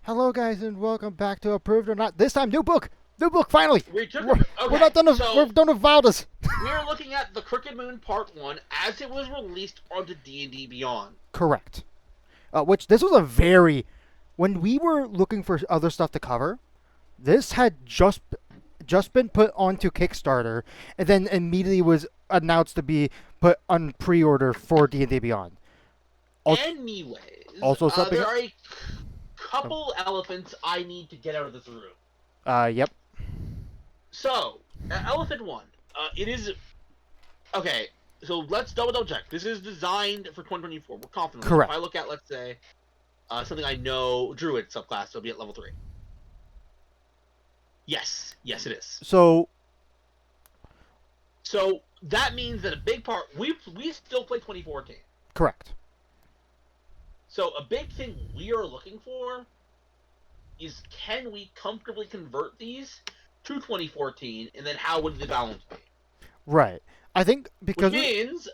Hello, guys, and welcome back to Approved or Not. This time, new book! New book, finally! We took We're, a we're okay. not done with, we're So done with Valdas. we're looking at the Crooked Moon Part One as it was released onto D&D Beyond. Correct. Which, this was a very... When we were looking for other stuff to cover, this had just been put onto Kickstarter, and then immediately was announced to be put on pre-order for D&D Beyond. Anyways, Also something... there are a couple elephants I need to get out of this room. Yep. So, Elephant One. It is okay. So let's double check. This is designed for 2024. We're confident. Correct. If I look at, let's say, something I know, Druid subclass, it'll be at level 3. Yes, it is. So that means that a big part we still play 2014. correct. So a big thing we are looking for is, can we comfortably convert these to 2014, and then how would the balance be? Right. I think because... Which means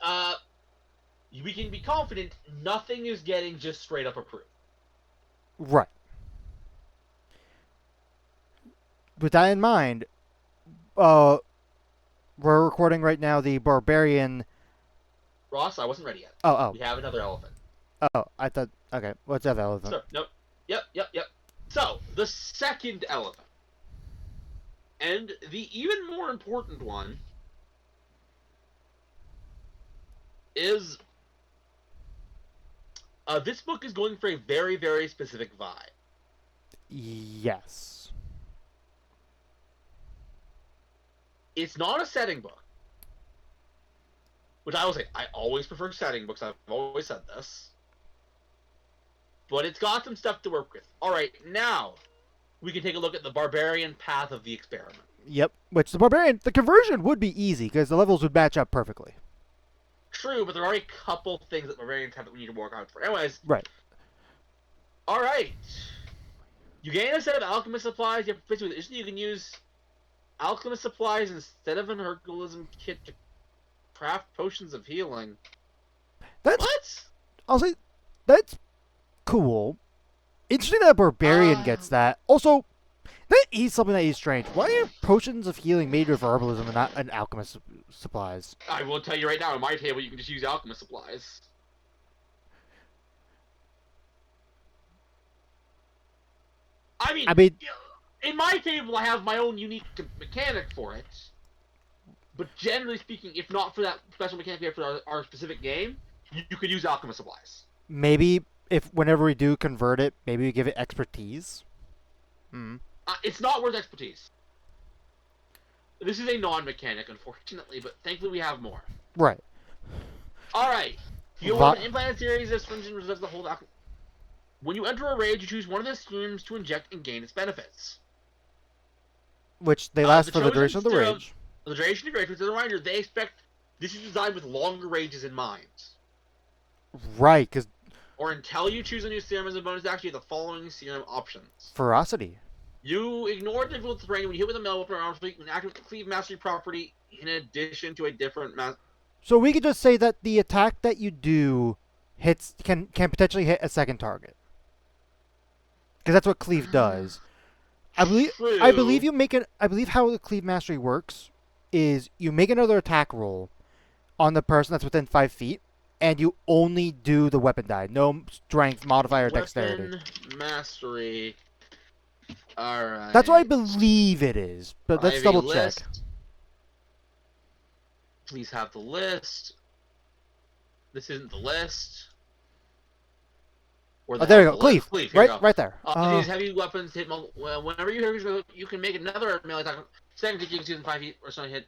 we can be confident nothing is getting just straight up approved. Right. With that in mind, we're recording right now the Barbarian... Ross, I wasn't ready yet. Oh. We have another elephant. Oh, I thought... Okay, what's that elephant? So, nope. Yep. So, the second elephant. And the even more important one is... this book is going for a very, very specific vibe. Yes. It's not a setting book. Which I will say, I always prefer setting books. I've always said this. But it's got some stuff to work with. Alright, now we can take a look at the barbarian path of the experiment. Yep. Which the Barbarian... The conversion would be easy, because the levels would match up perfectly. True, but there are a couple things that barbarians have that we need to work out for. Anyways. Right. Alright. You gain a set of alchemist supplies. You have to with it. You can use alchemist supplies instead of an herbalism kit to craft potions of healing. That's... What? I'll say... That's cool. Interesting that a Barbarian gets that. Also, that is something that is strange. Why are potions of healing made with herbalism and not an alchemist supplies? I will tell you right now, on my table, you can just use alchemist supplies. I mean, in my table, I have my own unique mechanic for it. But generally speaking, if not for that special mechanic we have for our specific game, you could use alchemist supplies. Maybe if whenever we do convert it, maybe we give it expertise. It's not worth expertise. This is a non-mechanic, unfortunately, but thankfully we have more. Right. Alright. You want an implanted series of stringent reserves the whole... When you enter a raid, you choose one of the streams to inject and gain its benefits. Which they last for the duration of the rage. The duration of the rage, which is a reminder, they expect this is designed with longer rages in mind. Right, because... Or until you choose a new serum as a bonus action, you have the following serum options. Ferocity. You ignore difficult terrain when you hit with a melee weapon or arm strike, you can activate the Cleave Mastery property in addition to a different So we could just say that the attack that you do can potentially hit a second target. Because that's what Cleave does. I believe you make it. I believe how the Cleave Mastery works is you make another attack roll on the person that's within 5 feet, and you only do the weapon die. No strength modifier or dexterity. Weapon Mastery. Alright. That's what I believe it is, but let's double check. Please have the list. This isn't the list. Oh, there you go. Cleave. Right there. These heavy weapons hit whenever you can make another melee attack. Second you can use in 5 feet or something hit.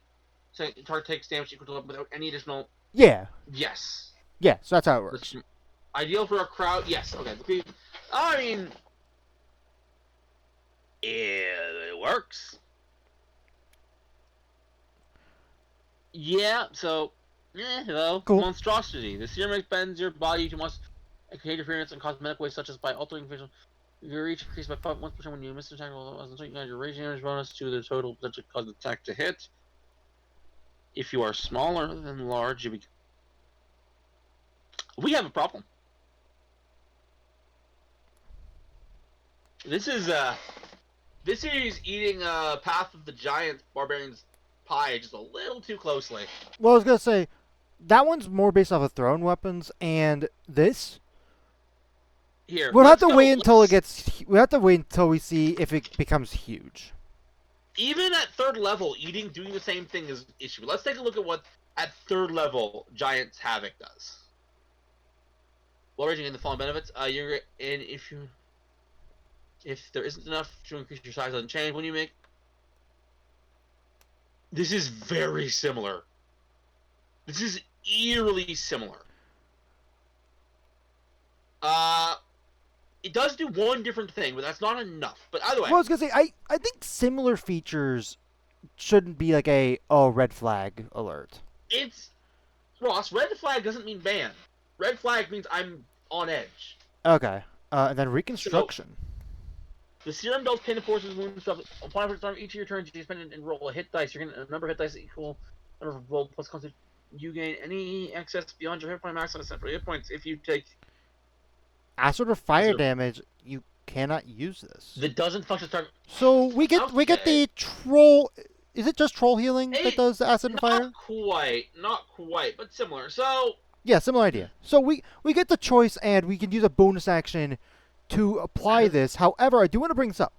So target takes damage equal to weapon without any additional. Yeah. Yes. Yeah. So that's how it works. Ideal for a crowd. Yes. Okay. I mean, it works. Yeah. So, hello. Cool. Monstrosity. The serum expends your body to create interference in cosmetic ways, such as by altering facial. Your reach increased by 1% when you miss an attack. So you add your rage damage bonus to the total potential cause the attack to hit. If you are smaller than large, we have a problem. This is eating Path of the Giants Barbarians pie just a little too closely. Well, I was gonna say that one's more based off of thrown weapons, and this Here, we'll have let's to go. wait until it gets. We have to wait until we see if it becomes huge. Even at third level, doing the same thing is an issue. Let's take a look at what at third level Giants Havoc does. While raging in the following benefits, if there isn't enough to increase your size, doesn't change when you make. This is very similar. This is eerily similar. It does do one different thing, but that's not enough. But either way. Well, I was gonna say I think similar features shouldn't be like a red flag alert. It's Ross. Red flag doesn't mean ban. Red flag means I'm on edge. Okay. And then reconstruction. The serum builds pain and forces wounds stuff. Upon for time each of your turns, you spend it and roll a hit dice. You're gonna a number of hit dice equal number of roll plus constitution. You gain any excess beyond your hit point max on a set for hit points if you take. Acid or fire damage, you cannot use this. That doesn't function target. So we get the troll. Is it just troll healing that does the acid and fire? Not quite, but similar. So yeah, similar idea. So we get the choice, and we can use a bonus action to apply this. However, I do want to bring this up.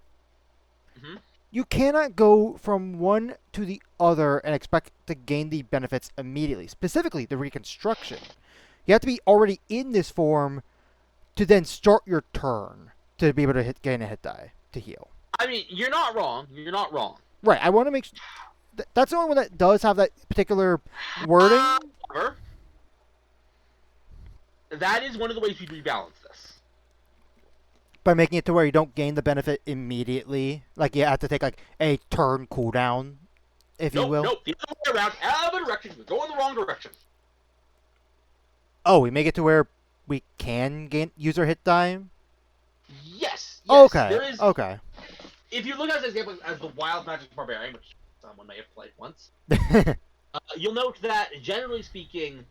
Mm-hmm. You cannot go from one to the other and expect to gain the benefits immediately. Specifically, the reconstruction. You have to be already in this form to then start your turn to be able to gain a hit die to heal. I mean, you're not wrong. You're not wrong. Right. I want to make that's the only one that does have that particular wording. However, that is one of the ways you rebalance this. By making it to where you don't gain the benefit immediately. Like, you have to take, like, a turn cooldown, if you will. Nope, the other way around. Out of the direction. We're going the wrong direction. Oh, we make it to where we can use our hit die? Yes. Okay. Okay. If you look at this example as the Wild Magic Barbarian, which someone may have played once, you'll note that, generally speaking,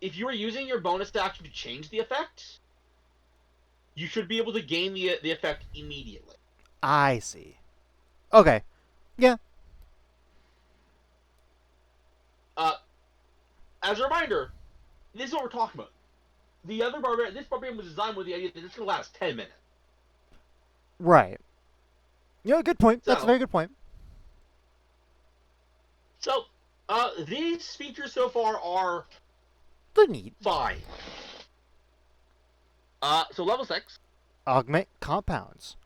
if you are using your bonus action to change the effect, you should be able to gain the effect immediately. I see. Okay. Yeah. As a reminder, this is what we're talking about. This barbarian was designed with the idea that it's going to last 10 minutes. Right. Yeah, good point. That's a very good point. So, these features so far are they're neat. Fine. So level 6. Augment compounds.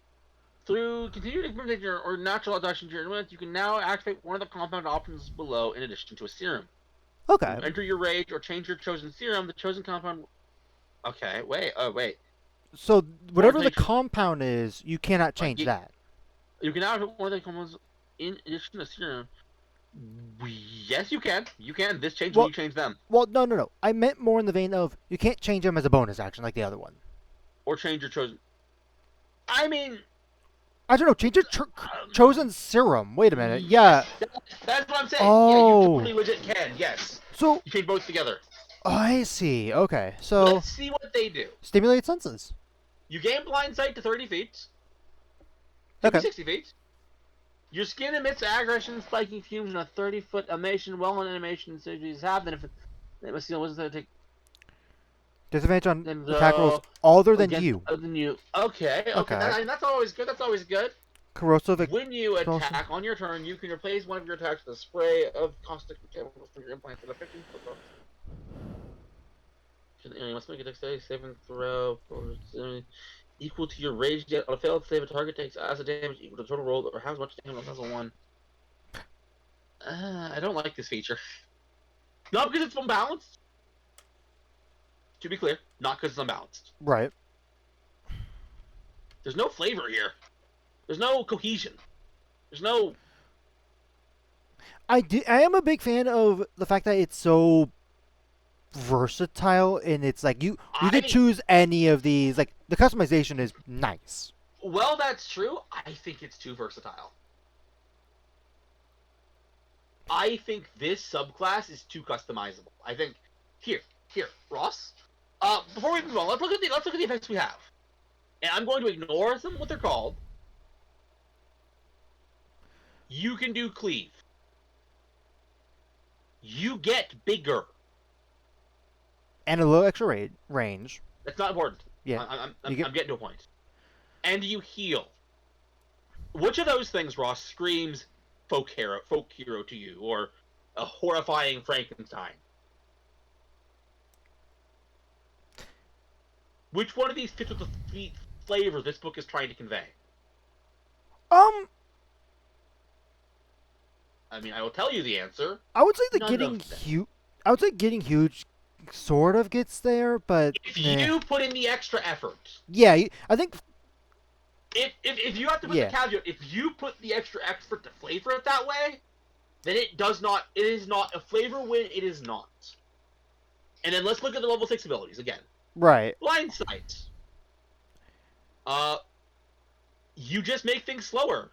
Through continued implementation or natural adaptation to your environment, you can now activate one of the compound options below in addition to a serum. Okay. Enter your rage or change your chosen serum. The chosen compound. Okay, wait. So whatever the compound is, you cannot change that. You can now activate one of the compounds in addition to serum. Yes, you can. You can. This changes when you change them. Well, no. I meant more in the vein of you can't change them as a bonus action like the other one. Or change your chosen. I mean. I don't know. Change your chosen serum. Wait a minute. Yeah. That's what I'm saying. Oh. Yeah, you totally legit can. Yes. So. You change both together. I see. Okay. So. Let's see what they do. Stimulate senses. You gain blind sight to 30 feet. Okay. 60 feet. Your skin emits aggression, spiking fumes, and a 30-foot animation. Well-known animation surgeries have. Then if they must see what's take. Disadvantage on attack rolls other than you. Other than you. Okay. That's always good. That's always good. Corrosive. When you attack on your turn, you can replace one of your attacks with a spray of caustic chemicals from your implant at a 15-foot. You must make a dexterity saving throw equal to your rage. On a failed save, a target takes acid damage equal to the total roll or has much damage on level 1. I don't like this feature. Not because it's unbalanced. To be clear, not because it's unbalanced. Right. There's no flavor here. There's no cohesion. There's no. I am a big fan of the fact that it's so versatile, and it's like you could choose any of these. Like, the customization is nice. Well, that's true. I think it's too versatile. I think this subclass is too customizable. I think here, Ross. Before we move on, let's look at the effects we have. and I'm going to ignore them what they're called. You can do cleave. You get bigger. And a little extra range. That's not important. Yeah. I'm getting to a point. And you heal. Which of those things, Ross, screams folk hero to you, or a horrifying Frankenstein? Which one of these fits with the flavor this book is trying to convey? I mean, I will tell you the answer. I would say that getting huge. I would say getting huge sort of gets there, but if you put in the extra effort. Yeah, I think. If you have to put the caveat, if you put the extra effort to flavor it that way, then it does not. It is not a flavor win. It is not. And then let's look at the level 6 abilities again. Right. Blind sight. You just make things slower.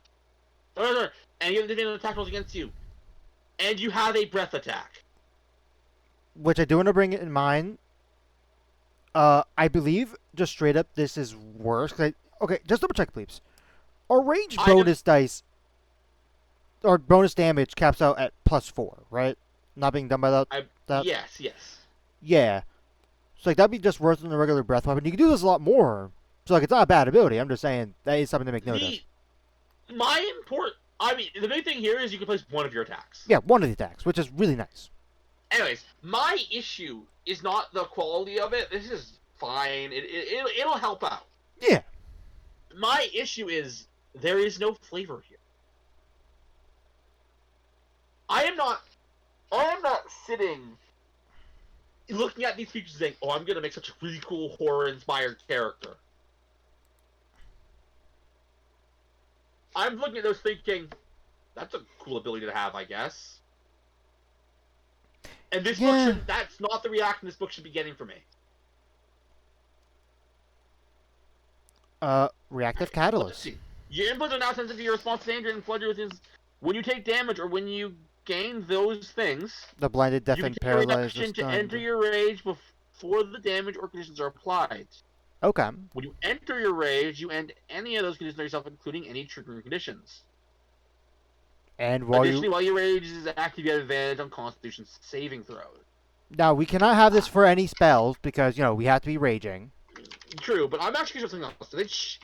And you have the attack rolls against you. And you have a breath attack. Which I do want to bring in mind. I believe, just straight up, this is worse. Okay, just double check, please. Our range bonus dice, or bonus damage, caps out at +4, right? Not being done by that? Yes. Yeah. So, that'd be just worse than the regular breath weapon. You can do this a lot more. So, it's not a bad ability. I'm just saying, that is something to make note of. The big thing here is you can place one of your attacks. Yeah, one of the attacks, which is really nice. Anyways, my issue is not the quality of it. This is fine. It'll help out. Yeah. My issue is there is no flavor here. I am not sitting looking at these features saying, "Oh, I'm gonna make such a really cool horror-inspired character." I'm looking at those thinking, "That's a cool ability to have, I guess." And this book that's not the reaction this book should be getting from me. Reactive Catalyst. Your inputs are now sensitive to your response to danger and flood your things. When you take damage or when you gain those things, the blinded, deafened, paralyzed, you can take a reaction to enter your rage before the damage or conditions are applied. Okay. When you enter your rage, you end any of those conditions on yourself, including any triggering conditions. And while your rage is active, you have advantage on Constitution saving throws. Now, we cannot have this for any spells because, we have to be raging. True, but I'm actually curious something else.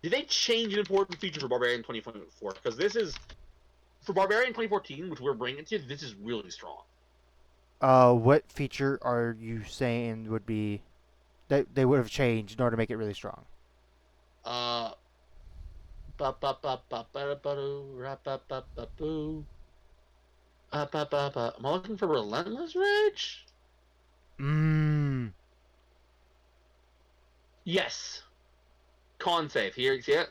Did they change an important feature for Barbarian 2024? Because this is... For Barbarian 2014, which we're bringing to, this is really strong. What feature are you saying would be... that they would have changed in order to make it really strong? Am I looking for Relentless Rage? Yes. Con save. Here, you see it?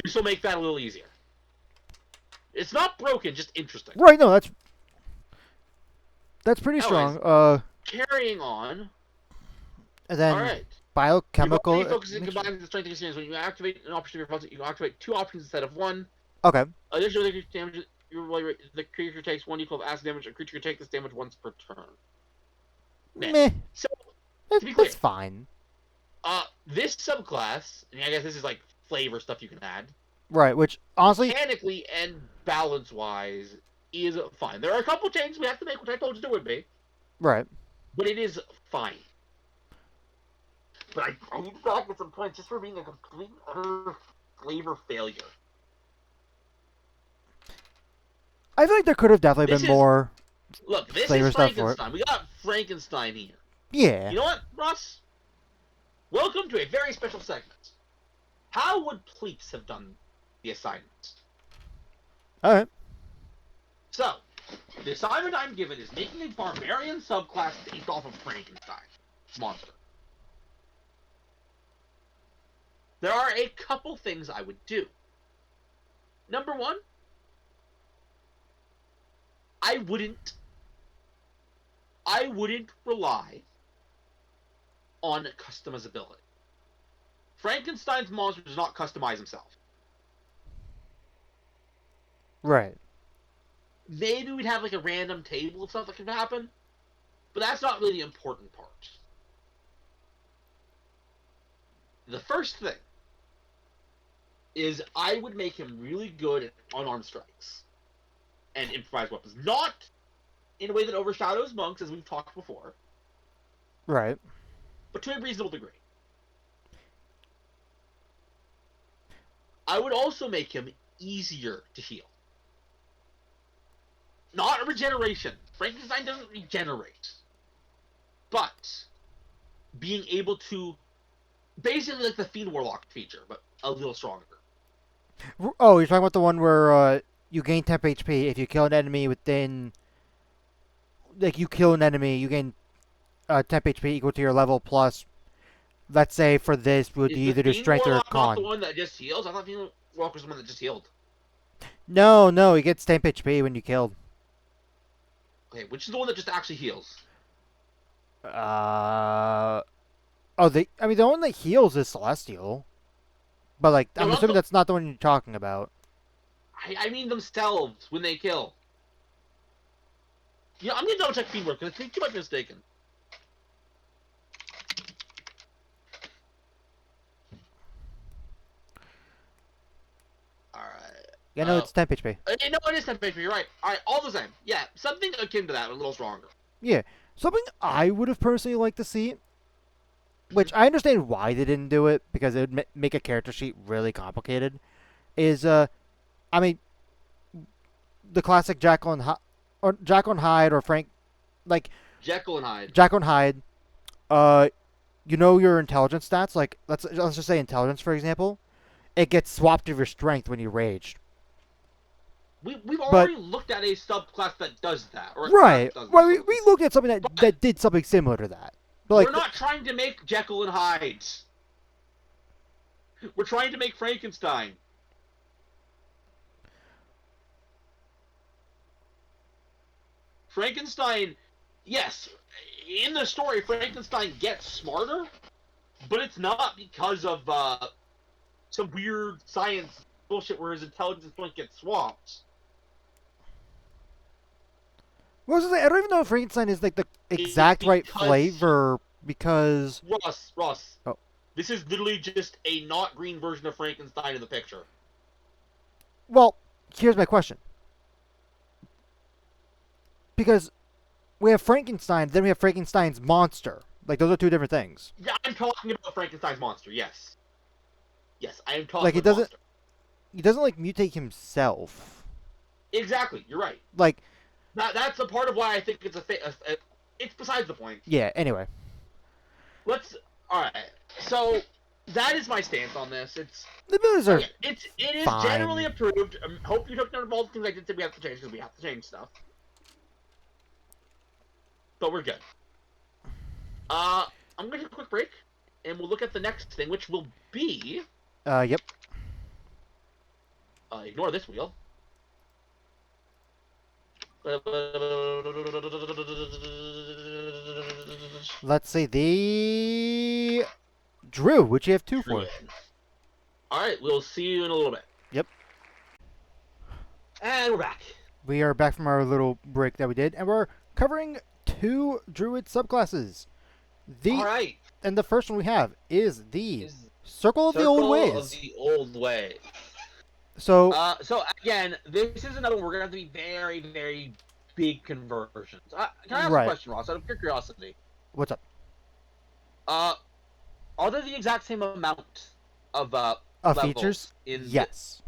This will make that a little easier. It's not broken, just interesting. Right, no, that's pretty strong. Carrying on. And then, alright. Biochemical... Your focusing combines the strength of experience. When you activate an option of your opponent, you can activate 2 options instead of 1. Okay. Additionally, the creature takes 1d12 of acid damage. A creature can take this damage once per turn. Meh. So, to be clear, that's fine. This subclass, and I guess this is like flavor stuff you can add. Right, which honestly, mechanically and balance-wise, is fine. There are a couple changes we have to make, which I told you there would be. Right. But it is fine. But I need to back at some points just for being a complete utter flavor failure. I feel like there could have definitely been more. Look, this flavor is stuff Frankenstein. We got Frankenstein here. Yeah. You know what, Ross? Welcome to a very special segment. How would Pleeps have done the assignment? Alright. So, the assignment I'm given is making a barbarian subclass based off of Frankenstein's monster. There are a couple things I would do. Number 1, I wouldn't rely on customizability. Frankenstein's monster does not customize himself. Right. Maybe we'd have like a random table of stuff that could happen, but that's not really the important part. The first thing is I would make him really good at unarmed strikes and improvised weapons. Not in a way that overshadows monks, as we've talked before, Right. but to a reasonable degree. I would also make him easier to heal. Not a regeneration. Frankenstein doesn't regenerate. But being able to... Basically like the Fiend Warlock feature, but a little stronger. Oh, you're talking about the one where you gain temp HP if you kill an enemy within... Like, you kill an enemy, you gain temp HP equal to your level plus... Let's say for this, would either do strength or con. Not the con. one that just heals? I thought Fiend Warlock was the one that just healed. No, he gets temp HP when you killed. Okay, which is the one that just actually heals? The one that heals is Celestial. But, like, No, I'm not assuming the- that's not the one you're talking about. I mean themselves when they kill. Yeah, I'm gonna double check Fiend Warlock because I think you might be mistaken. Alright. Yeah, no, it's temp HP. No, it is 10 page, you're right. Alright, all the same. Yeah, something akin to that, a little stronger. Yeah. Something I would have personally liked to see, which I understand why they didn't do it, because it would make a character sheet really complicated, is, the classic Jekyll and Hyde or Frank, like, Jekyll and Hyde. Jekyll and Hyde, you know your intelligence stats, like, let's just say intelligence, for example, it gets swapped to your strength when you raged. We've already looked at a subclass that does that. Or a Right. class that does Well, that. we looked at something that did something similar to that. But, like, We're not trying to make Jekyll and Hyde. We're trying to make Frankenstein. Frankenstein, yes, in the story, Frankenstein gets smarter, but it's not because of some weird science bullshit where his intelligence point gets swapped. what was I don't even know if Frankenstein is, like, the exact right because- flavor, because... Ross. Oh. This is literally just a not green version of Frankenstein in the picture. Well, here's my question. Because we have Frankenstein, then we have Frankenstein's monster. Like, those are two different things. Yeah, I'm talking about Frankenstein's monster, yes. Yes, I am talking Like, it about doesn't- monster. He doesn't, like, mutate himself. Exactly, you're right. Like, That's a part of why I think it's it's besides the point. yeah, anyway. Alright, so that is my stance on this. The movies are... It is fine. generally approved. Hope you took note of all the things I did say we have to change, because we have to change stuff. But we're good. I'm gonna take a quick break, and we'll look at the next thing, which will be... Yep. Ignore this wheel. Let's see, the... Drew, which you have two for. Alright, we'll see you in a little bit. Yep. And we're back. We are back from our little break that we did, and we're covering two Druid subclasses. Alright. And the first one we have is the Circle of the Old Ways. Of the Old Way. So, So again, this is another one we're gonna have to be very, very big conversions. Can I ask Right. a question, Ross? Out of pure curiosity. what's up? Are there the exact same amount of levels Features? in Yes.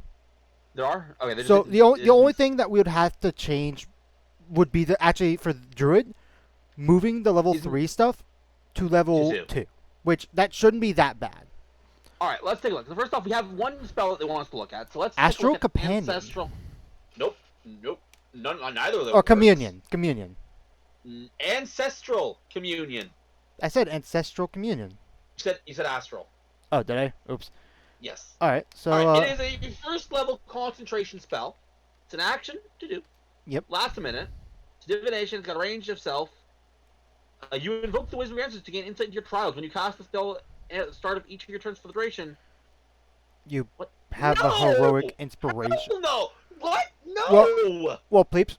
there are? Okay, So the only thing that we would have to change would be actually for Druid moving the level Isn't- 3 stuff to level To 2, which that shouldn't be that bad. Alright, let's take a look. So first off, we have one spell that they want us to look at. So let's Astral take a look at Companion. Ancestral. Nope. Neither of those. Or Communion. Ancestral Communion. I said Ancestral Communion. You said Astral. Oh, did I? Oops. Yes. Alright, so Alright, it is a first level concentration spell. It's an action to do. Yep. Lasts a minute. It's divination. It's got a range of self. You invoke the Wisdom of your Ancestors to gain insight into your trials. When you cast the spell at the start of each of your turns for the duration. you What? have a No! heroic inspiration. No! What? No! Well, Pleeps,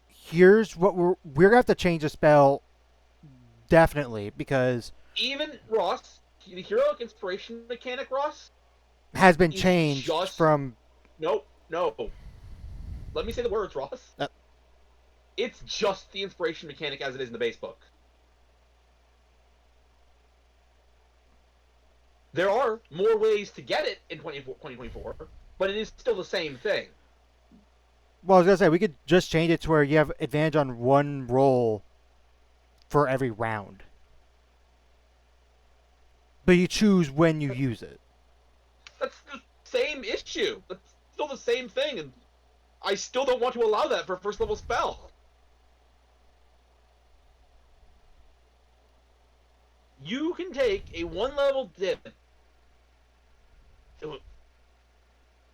here's what we're gonna have to change the spell definitely, because Even Ross, the heroic inspiration mechanic, Ross, Has been is changed just from. no. Let me say the words, Ross. It's just the inspiration mechanic as it is in the base book. There are more ways to get it in 2024, but it is still the same thing. Well, I was gonna say we could just change it to where you have advantage on one roll for every round, but you choose when you use it. That's the same issue. That's still the same thing, and I still don't want to allow that for a first level spell. You can take a 1-level dip.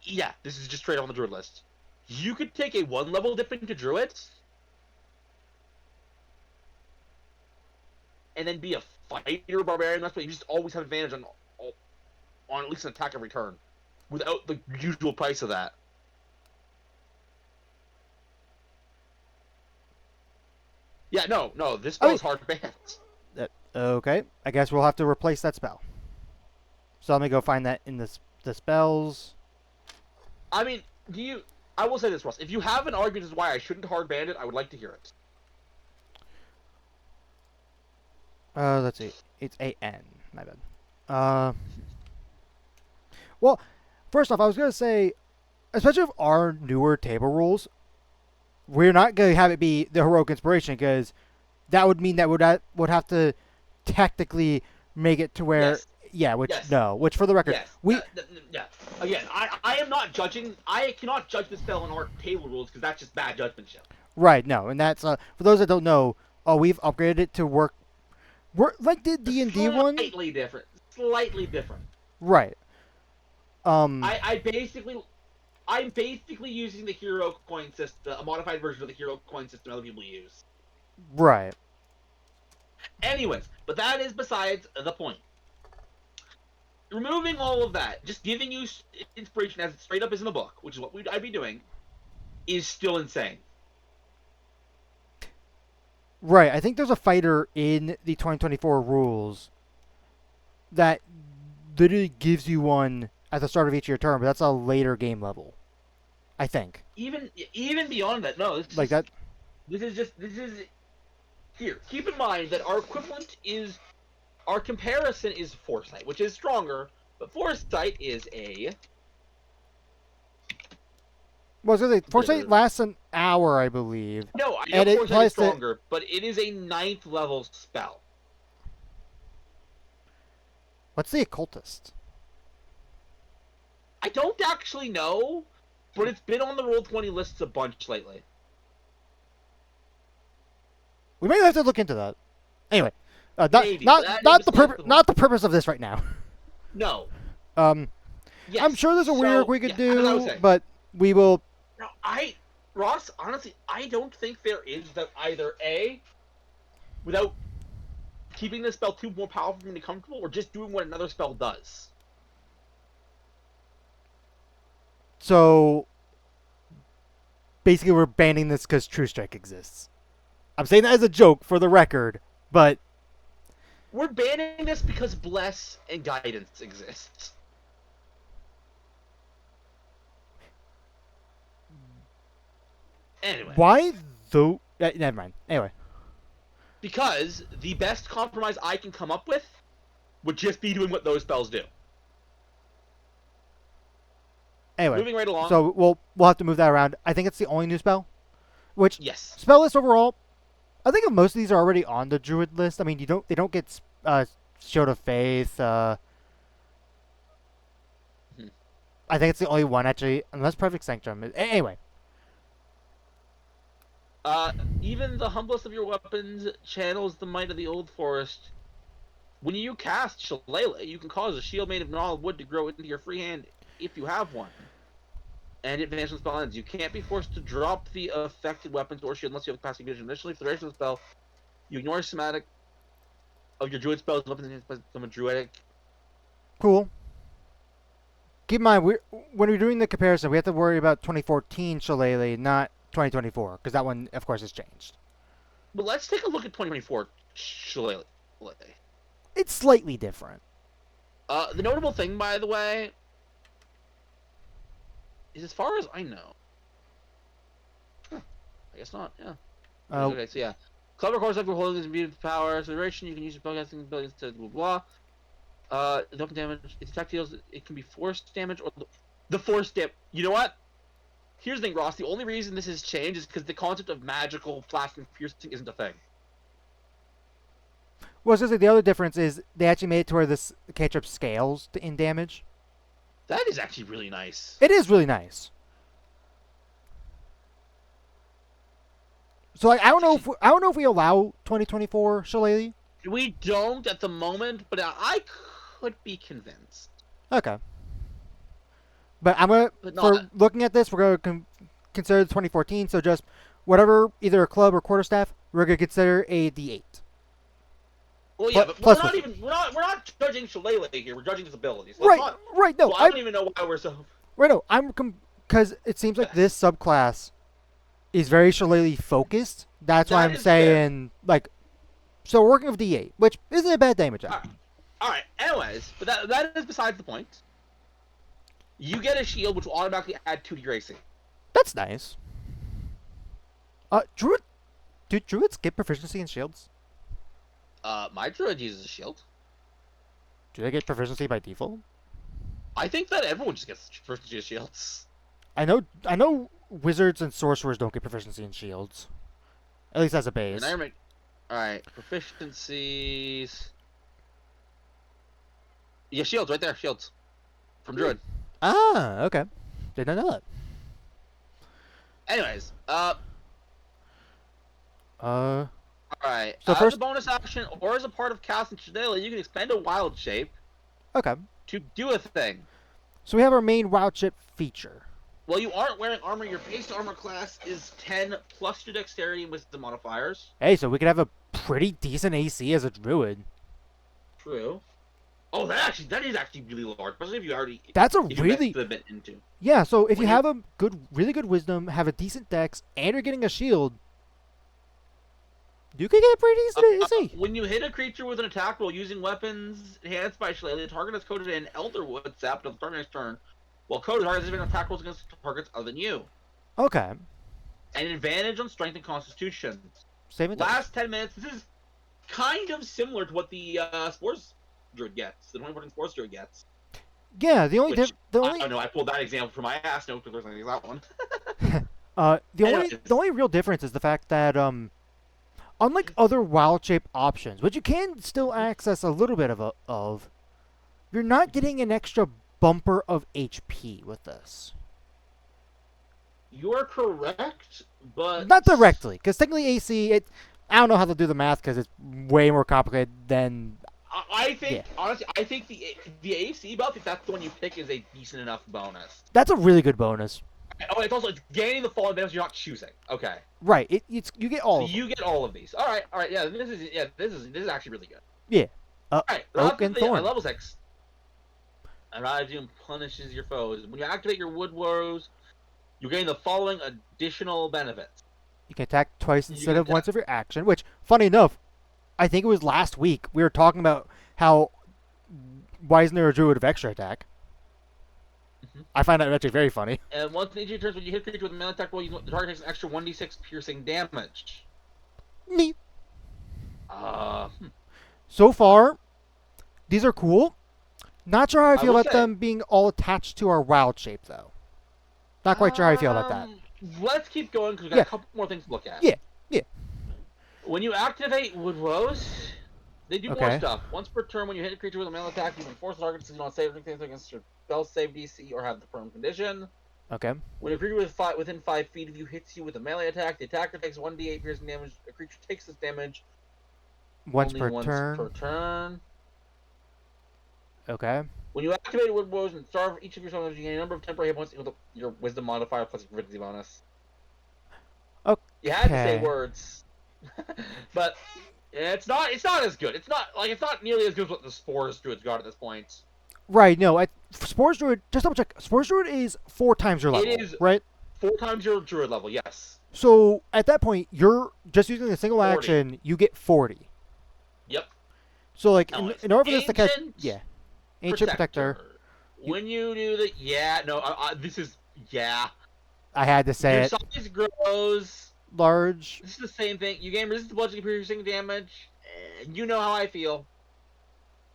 Yeah, this is just straight on the druid list. You could take a 1-level dip into druids and then be a fighter barbarian. That's what you just always have advantage on at least an attack every turn, without the usual price of that. Yeah, no, this spell is hard banned. Okay, I guess we'll have to replace that spell. So let me go find that in the spells. I mean, I will say this, Ross. If you have an argument as to why I shouldn't hard ban it, I would like to hear it. Let's see. It's AN. My bad. Well, first off, I was gonna say, especially with our newer table rules, we're not gonna have it be the heroic inspiration because that would mean that would have to technically make it to where. Yes. Yeah, which Yes. no, which for the record, Yes. Yeah. Again, I am not judging. I cannot judge the spell in our table rules because that's just bad judgmentship. right, no, and that's for those that don't know. Oh, we've upgraded it to work like the D&D one. Slightly different. Slightly different. Right. I'm basically using the hero coin system, a modified version of the hero coin system other people use. Right. Anyways, but that is besides the point. Removing all of that, just giving you inspiration as it straight up is in the book, which is what I'd be doing, is still insane. Right. I think there's a fighter in the 2024 rules that literally gives you one at the start of each of your turn, but that's a later game level. I think. Even beyond that, no. Like that. This is here. Keep in mind that our equivalent is. Our comparison is Foresight, which is stronger, but Foresight is a. Well, so Foresight lasts an hour, I believe. No, I and know it Foresight is stronger, but it is a 9th level spell. What's the occultist? I don't actually know, but it's been on the Roll20 lists a bunch lately. We may have to look into that. Anyway, not the purpose of this right now. No. Yes. I'm sure there's a rework we could do, but we will. No, Ross, honestly, I don't think there is that either A, without keeping the spell too more powerful for me to be comfortable, or just doing what another spell does. So basically, we're banning this because True Strike exists. I'm saying that as a joke for the record, but we're banning this because Bless and Guidance exists. Anyway. Why though? Never mind. Anyway. Because the best compromise I can come up with would just be doing what those spells do. Anyway. Moving right along. So we'll have to move that around. I think it's the only new spell. Which yes. Spell list overall, I think most of these are already on the Druid list. I mean, they don't get Shield of Faith. I think it's the only one actually, unless Perfect Sanctum. Anyway. Even the humblest of your weapons channels the might of the old forest. When you cast Shillelagh, you can cause a shield made of gnarled wood to grow into your free hand if you have one. And it vanishes when the spell ends. You can't be forced to drop the affected weapons or shield unless you have capacity vision. Initially, for the duration of the spell, you ignore schematic of your druid spells. Weapons become a druidic. Cool. Keep in mind, when we're doing the comparison, we have to worry about 2014 Shillelagh, not 2024, because that one, of course, has changed. But let's take a look at 2024 Shillelagh. It's slightly different. The notable thing, by the way, is as far as I know. Huh, I guess not. Yeah. Okay, so yeah. Clever course after holding this immune power acceleration, you can use your spellcasting abilities to blah blah. The open damage, its attack deals, it can be force damage or the force damage. You know what? Here's the thing, Ross. The only reason this has changed is because the concept of magical blasting piercing isn't a thing. Well, I was gonna say the other difference is they actually made it to where this cantrip scales in damage. That is actually really nice. It is really nice. So like I don't know if we allow 2024 Shillelagh. We don't at the moment, but I could be convinced. Okay. But I'm gonna looking at this, we're gonna consider the 2014. So just whatever, either a club or quarterstaff, we're gonna consider a D8. Well, yeah, but we're not judging Shillelagh here. We're judging his abilities. So right. No, so I don't even know why we're so. Right. No, because it seems like this subclass is very Shillelagh focused. That's why I'm saying like. So we're working with D8, which isn't a bad damage. All right. Anyways, but that is besides the point. You get a shield, which will automatically add 2 to your AC. That's nice. Do druids get proficiency in shields? My druid uses a shield. Do they get proficiency by default? I think that everyone just gets proficiency in shields. I know wizards and sorcerers don't get proficiency in shields. At least as a base. Alright, proficiencies. Yeah, shields right there, shields. From druid. Ah, okay. Did not know that. Anyways, Alright, so as first a bonus action or as a part of casting Shillelagh, you can expend a wild shape Okay. to do a thing. So we have our main wild shape feature. Well, you aren't wearing armor. Your base armor class is 10 plus your dexterity and wisdom modifiers. Hey, so we could have a pretty decent AC as a druid. True. Oh, that is actually really large, especially if you already. That's a if you really a bit into. Yeah. So if you have a really good wisdom, have a decent dex, and you're getting a shield, you could get pretty decent AC. When you hit a creature with an attack roll using weapons enhanced by Shillelagh, the target is coded in Elderwood sap until the target's turn. While coded targets have attack rolls against targets other than you. Okay. An advantage on strength and constitution. Saving Last 10 minutes. This is kind of similar to what the Spores Druid gets. The 2014 Spores Druid gets. Yeah, the only I don't know. I pulled that example from my ass note because there's that one. the only real difference is the fact that unlike other wild shape options, which you can still access a little bit of, you're not getting an extra bumper of HP with this. You're correct, but not directly, because technically AC, I don't know how to do the math because it's way more complicated than. I think honestly, I think the AC buff, if that's the one you pick, is a decent enough bonus. That's a really good bonus. Oh, it's gaining the fall advantage you're not choosing. Okay. Right. You get all. So you get all of these. All right. Yeah. This is actually really good. Yeah. All right. Oak and Thorn. Level 6. Arrives you and punishes your foes. When you activate your Wood Woes, you gain the following additional benefits. You can attack twice instead of once of your action, which, funny enough, I think it was last week we were talking about how why isn't there a druid of extra attack? I find that actually very funny. And once in each of your turns, when you hit a creature with a melee attack roll, the target takes an extra 1d6 piercing damage. Neat. Hmm. So far, these are cool. Not sure how I feel about them being all attached to our wild shape, though. Not quite sure how I feel about that. Let's keep going because we got a couple more things to look at. Yeah. When you activate Wood Woes, they do more stuff. Once per turn, when you hit a creature with a melee attack, you can force the target to not save anything against your spell save DC or have the firm condition. Okay. When a creature within 5 feet of you hits you with a melee attack, the attacker takes 1d8 piercing damage. A creature takes this damage once only per once turn. per turn. Okay. When you activate Wood Woes and starve each of your summons, you gain a number of temporary hit points equal to your Wisdom modifier plus your Proficiency bonus. Okay. You had to say words. But it's not as good. It's not nearly as good as what the Spores Druid's got at this point. Right, no. Spores Druid, just double check. Spores Druid is 4 times your level, It is right? 4 times your Druid level, yes. So, at that point, you're just using a single 40. action, you get 40. Yep. So, like, No, in order for this to catch... ancient. Yeah. Ancient Protector. When you do the this is I had to say your it. size grows. Large. This is the same thing. You gain resistance to bludgeoning, piercing damage. You know how I feel.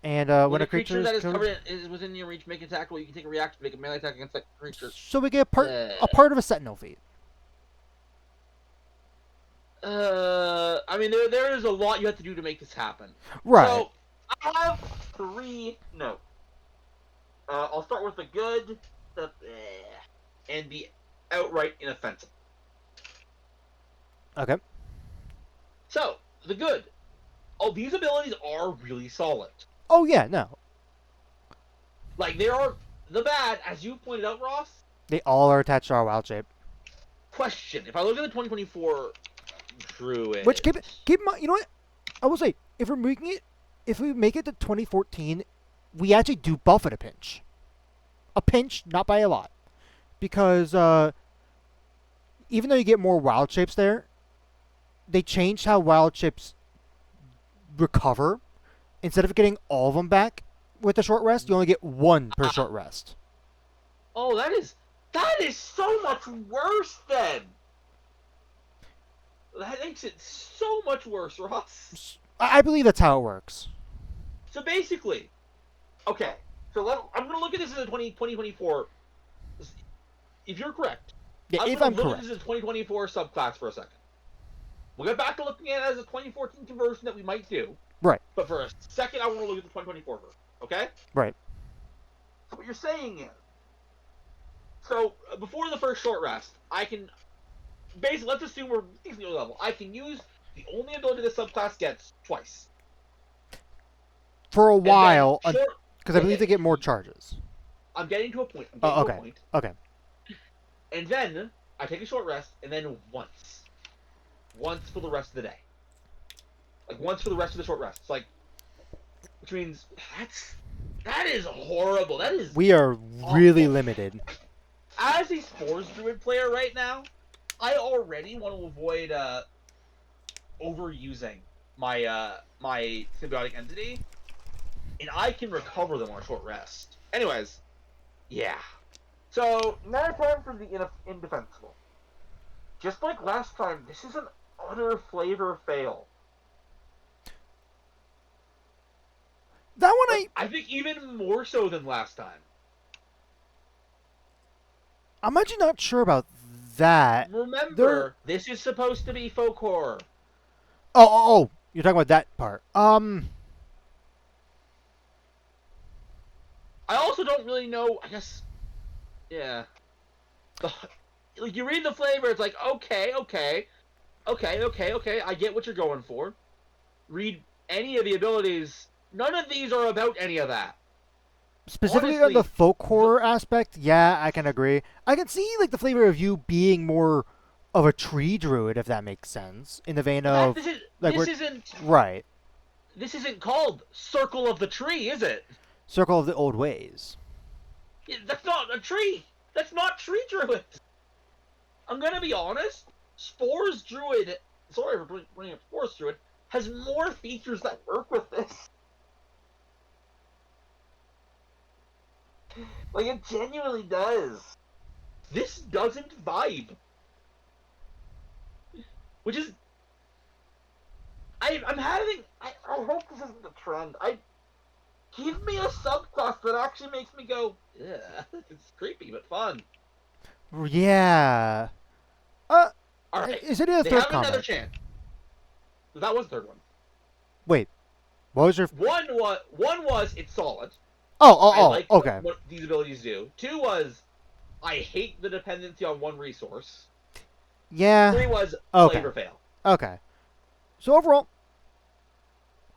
And when a creature that is killed... is within your reach, make an attack roll. You can take a reaction, make a melee attack against that creature. So we get a part of a Sentinel feat. I mean, there is a lot you have to do to make this happen. Right. So, I have 3 notes. I'll start with the good, and the outright inoffensive. Okay. So, the good. Oh, these abilities are really solid. Oh, yeah, no. Like, they are the bad, as you pointed out, Ross. They all are attached to our wild shape. Question. If I look at the 2024 Druid... Which, keep in mind, you know what? I will say, if we make it to 2014, we actually do buff at a pinch. A pinch, not by a lot. Because, even though you get more wild shapes there, they changed how wild shapes recover. Instead of getting all of them back with a short rest, you only get 1 per short rest. Oh, that is so much worse then. That makes it so much worse, Ross. I believe that's how it works. So basically, okay. So I'm gonna look at this as a 2024. If you're correct, Yeah, if I'm I'm look correct. at this as a 2024 subclass for a second. We'll get back to looking at it as a 2014 conversion that we might do. Right. But for a second, I want to look at the 2024 version. Okay? Right. So what you're saying is, so before the first short rest, I can basically, let's assume we're decently low level. I can use the only ability this subclass gets twice. For a while, because I believe yeah, they get more charges. I'm getting to a point. Okay. Okay. And then I take a short rest, and then once for the rest of the day. Like once for the rest of the short rest. It's like, which means that is horrible. That is. We are really limited. As a Spores Druid player right now, I already want to avoid overusing my my symbiotic entity, and I can recover them on a short rest. Anyways, yeah. So now time for the indefensible. Just like last time, this is an utter flavor fail. That one I think even more so than last time. I'm actually not sure about that. Remember, this is supposed to be folk horror. Oh, you're talking about that part. I also don't really know, I guess, yeah. Like, you read the flavor, it's like, okay, I get what you're going for. Read any of the abilities, none of these are about any of that. Specifically Honestly, on the folk horror aspect, yeah, I can agree. I can see, like, the flavor of you being more of a tree druid, if that makes sense. In the vein of... Right. This isn't called Circle of the Tree, is it? Circle of the Old Ways. Yeah, that's not a tree. That's not Tree Druid. I'm gonna be honest. Spores Druid, sorry for bringing up Spores Druid, has more features that work with this. Like, it genuinely does. This doesn't vibe. Which is... I hope this isn't the trend. Give me a subclass that actually makes me go, yeah, it's creepy, but fun. Yeah. Alright. Is it a They third have another comment? chance. That was the third one. Wait. What was your... One was it's solid. I Oh, like okay. what these abilities do. 2 was I hate the dependency on one resource. Yeah. 3 was Okay. flavor fail. Okay. So overall,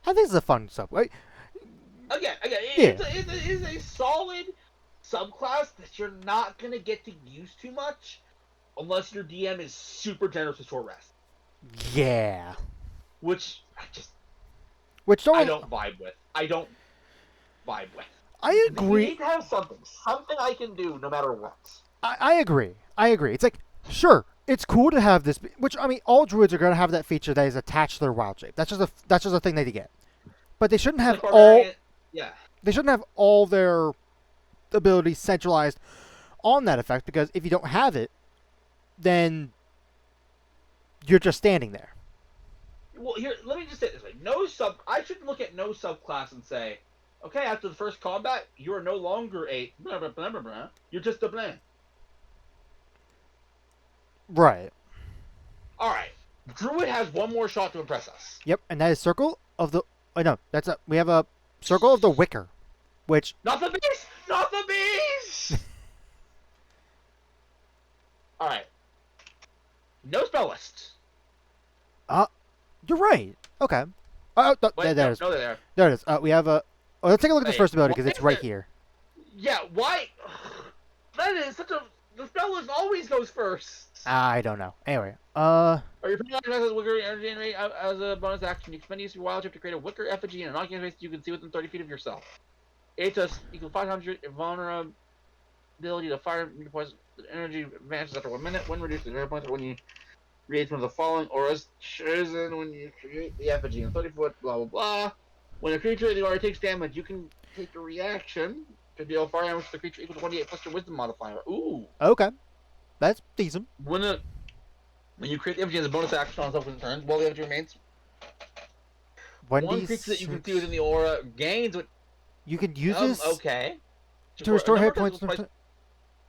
I think it's a fun sub. Right? Again, Yeah. it is a solid subclass that you're not gonna get to use too much unless your DM is super generous with short rest. Yeah. Which Which I don't vibe with. I I You agree. need to have something I can do no matter what. I agree. It's like, sure, it's cool to have this, which, I mean, all druids are going to have that feature that is attached to their wild shape. That's just a thing they get. But they shouldn't have Like all... Barbarian, yeah. they shouldn't have all their abilities centralized on that effect, because if you don't have it, then you're just standing there. Well, here, let me just say it this way: I shouldn't look at no subclass and say, okay, after the first combat, you are no longer a blah blah blah blah blah. You're just a blah. Right. All right, Druid has one more shot to impress us. Yep, and that is Circle of the... Oh, no, we have a Circle of the Wicker, which... Not the beast! Not the beast! All right. No spell list. You're right. Okay. Oh, Wait, there it is. no, there. There it is. We have a... Oh, let's take a look at this Wait, first ability, because why it's is right it- here. Yeah, why? That is such a. The spell list always goes first. I don't know. Anyway, Or your opponent has a wicker energy generate as a bonus action. You can spend use your wild chip to create a wicker effigy in an occupied space you can see within 30 feet of yourself. It does equal 500 vulnerability to fire points. Energy advances after 1 minute. When reduced to 0 points when you create one of the following auras chosen when you create the effigy in 30 foot. Blah blah blah. When a creature in the aura takes damage, you can take a reaction to deal fire damage to the creature equal to 1d8 plus your wisdom modifier. Ooh. okay. That's decent. When you create the effigy as a bonus action on subsequent turns, while the effigy remains, one creature that you can see within the aura gains what. You can use this Okay. to restore hit points.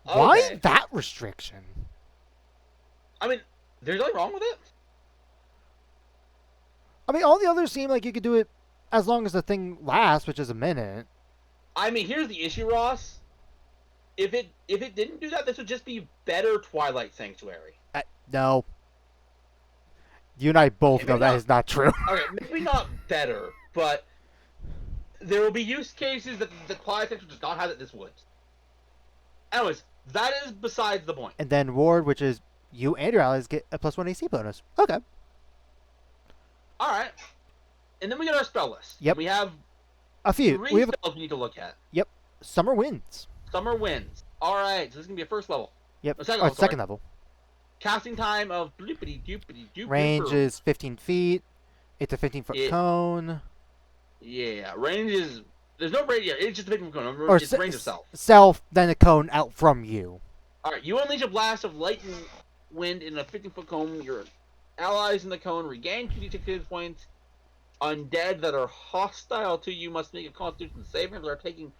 Why Okay. that restriction? I mean, there's nothing wrong with it. I mean, all the others seem like you could do it as long as the thing lasts, which is a minute. I mean, here's the issue, Ross. If it didn't do that, this would just be better Twilight Sanctuary. No. You and I both Maybe know that not. is not true. Okay, maybe not better, but there will be use cases that the Twilight Sanctuary does not have that this would. Anyways, that is besides the point. And then Ward, which is you and your allies get a +1 AC bonus. Okay. All right, and then we get our spell list. Yep. We have A few. three We have spells we need to look at. Summer Winds. Summer Winds. All right, so this is gonna be a first level. Yep. Or second Oh, level, second sorry. level. Casting time of bloopity doopity doop. Range dooper. is 15 feet. It's a 15-foot It- cone. Yeah, range is. There's no range. Yeah, it's just a big cone. Or It's range of self. Self, then a cone out from you. All right, you unleash a blast of lightning wind in a 15-foot cone. Your allies in the cone regain 2d6 hit points. Undead that are hostile to you must make a Constitution save, and they are taking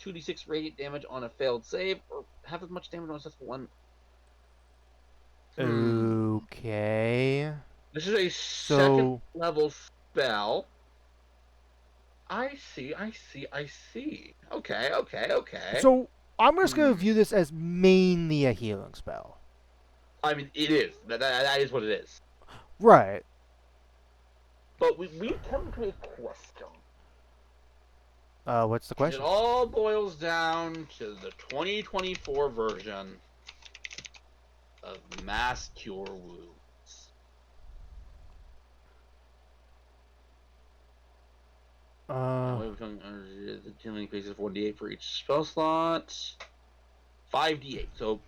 2d6 radiant damage on a failed save, or have as much damage on a successful one. Okay. This is a So- second level spell. I see. Okay. So I'm just gonna Hmm. view this as mainly a healing spell. I mean, it is. That is what it is. Right. But we come to a question. What's the question? It all boils down to the 2024 version of Mass Cure Wounds. The healing increases 1d8 for each spell slot. 5d8. So,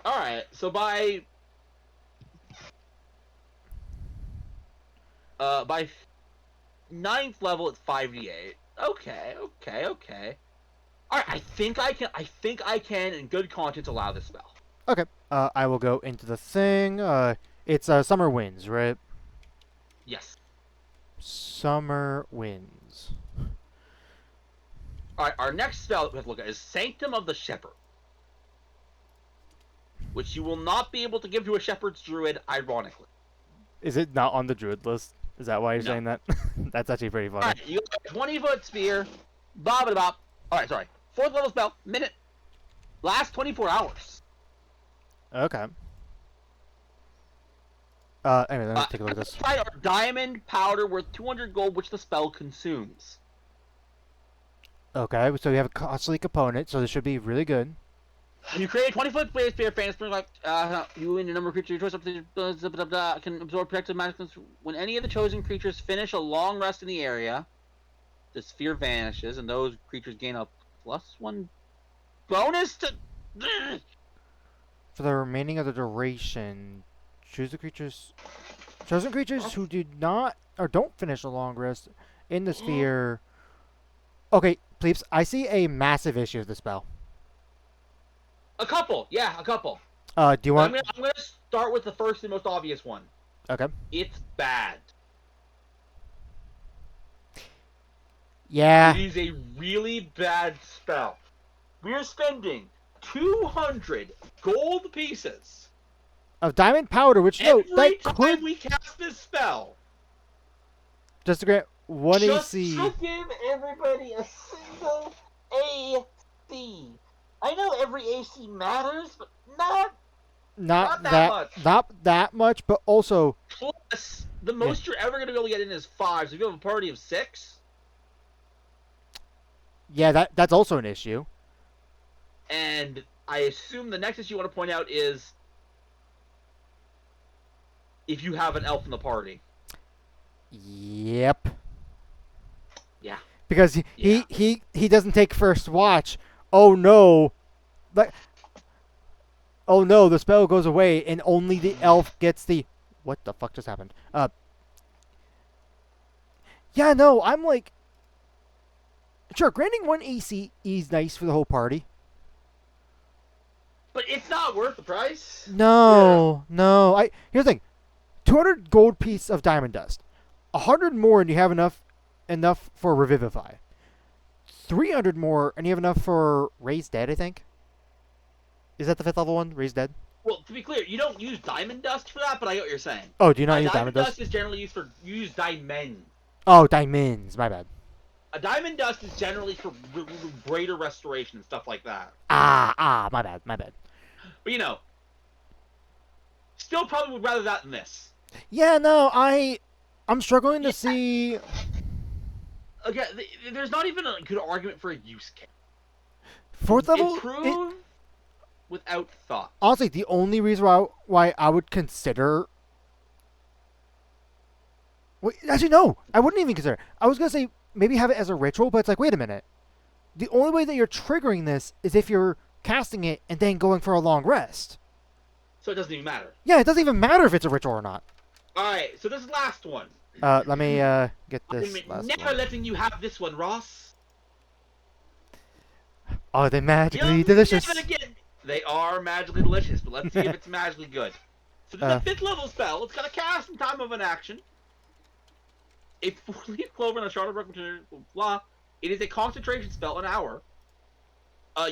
alright. So by ninth level, it's 5d8. Okay. Alright, I think I can, in good conscience, allow this spell. Okay. I will go into the thing. It's Summer Winds, right? Yes. Summer Winds. Alright, our next spell that we have to look at is Sanctum of the Shepherd. Which you will not be able to give to a Shepherd's Druid, ironically. Is it not on the druid list? Is that why you're No. saying that? That's actually pretty funny. Alright, you got a 20-foot spear. Bob it up. Alright, sorry. 4th level spell, minute. Last 24 hours. Okay. Anyway, let's take a look at this. Apply our diamond powder worth 200 gold, which the spell consumes. Okay, so we have a costly component, so this should be really good. When you create a 20-foot blade spear, fan spring like you and a number of creatures your choice up to can absorb protective magic. When any of the chosen creatures finish a long rest in the area, the sphere vanishes, and those creatures gain a +1 bonus to. For the remaining of the duration, chosen creatures who do not or don't finish a long rest in the sphere. Okay, Pleeps, I see a massive issue with the spell. A couple. Yeah, a couple. Do you want? I'm gonna start with the first and most obvious one. Okay. It's bad. Yeah. It is a really bad spell. We're spending 200 gold pieces Of diamond powder, which no, every that time could we cast this spell. just to grant one Just AC. to give everybody a single AC. I know every AC matters, but not that much, but also plus the most you're ever going to be able to get in is 5. So if you have a party of 6, yeah, that's also an issue. and I assume the next issue you want to point out is if you have an elf in the party. Yep. Yeah. Because Yeah. he doesn't take first watch. Oh no. Oh no, the spell goes away and only the elf gets the what the fuck just happened? Yeah, no, I'm like sure, granting 1 AC is nice for the whole party. But it's not worth the price. No. Here's the thing. 200 gold piece of diamond dust. 100 more and you have enough for Revivify. 300 more and you have enough for Raise Dead, I think. Is that the 5th level one? Raise Dead? Well, to be clear, you don't use diamond dust for that, but I get what you're saying. Oh, do you not use diamond Diamond dust? dust is generally used for you use diamond. Oh, diamonds. My bad. A diamond dust is generally for greater restoration and stuff like that. My bad. But you know, still probably would rather that than this. Yeah, no, I'm struggling to see. Okay, there's not even a good argument for a use case. 4th level. Improve without thought. Honestly, the only reason why I would consider. Wait, actually, no, I wouldn't even consider. I was gonna say maybe have it as a ritual, but it's like, wait a minute. The only way that you're triggering this is if you're casting it and then going for a long rest. So it doesn't even matter. Yeah, it doesn't even matter if it's a ritual or not. Alright, so this last one. Let me get this I'm last never one. letting you have this one, Ross. Are they magically You'll delicious? never get... They are magically delicious, but let's see if it's magically good. So this is a 5th level spell. It's got a cast in time of an action. A 4-leaf clover and a shard of rock material, blah. It is a concentration spell, an hour.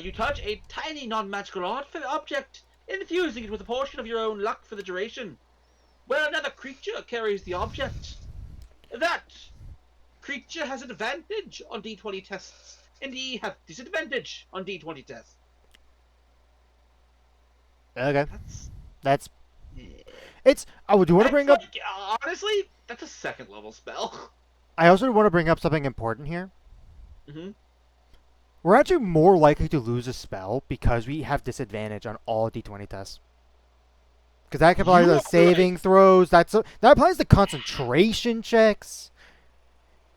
You touch a tiny non-magical object, infusing it with a portion of your own luck for the duration. When another creature carries the object, that creature has advantage on D20 tests, and he has disadvantage on D20 tests. Okay, that's. It's. Oh, do you want to bring up? Honestly, that's a 2nd level spell. I also want to bring up something important here. Mm-hmm. We're actually more likely to lose a spell because we have disadvantage on all D20 tests. Because that applies to saving throws. That applies to concentration checks.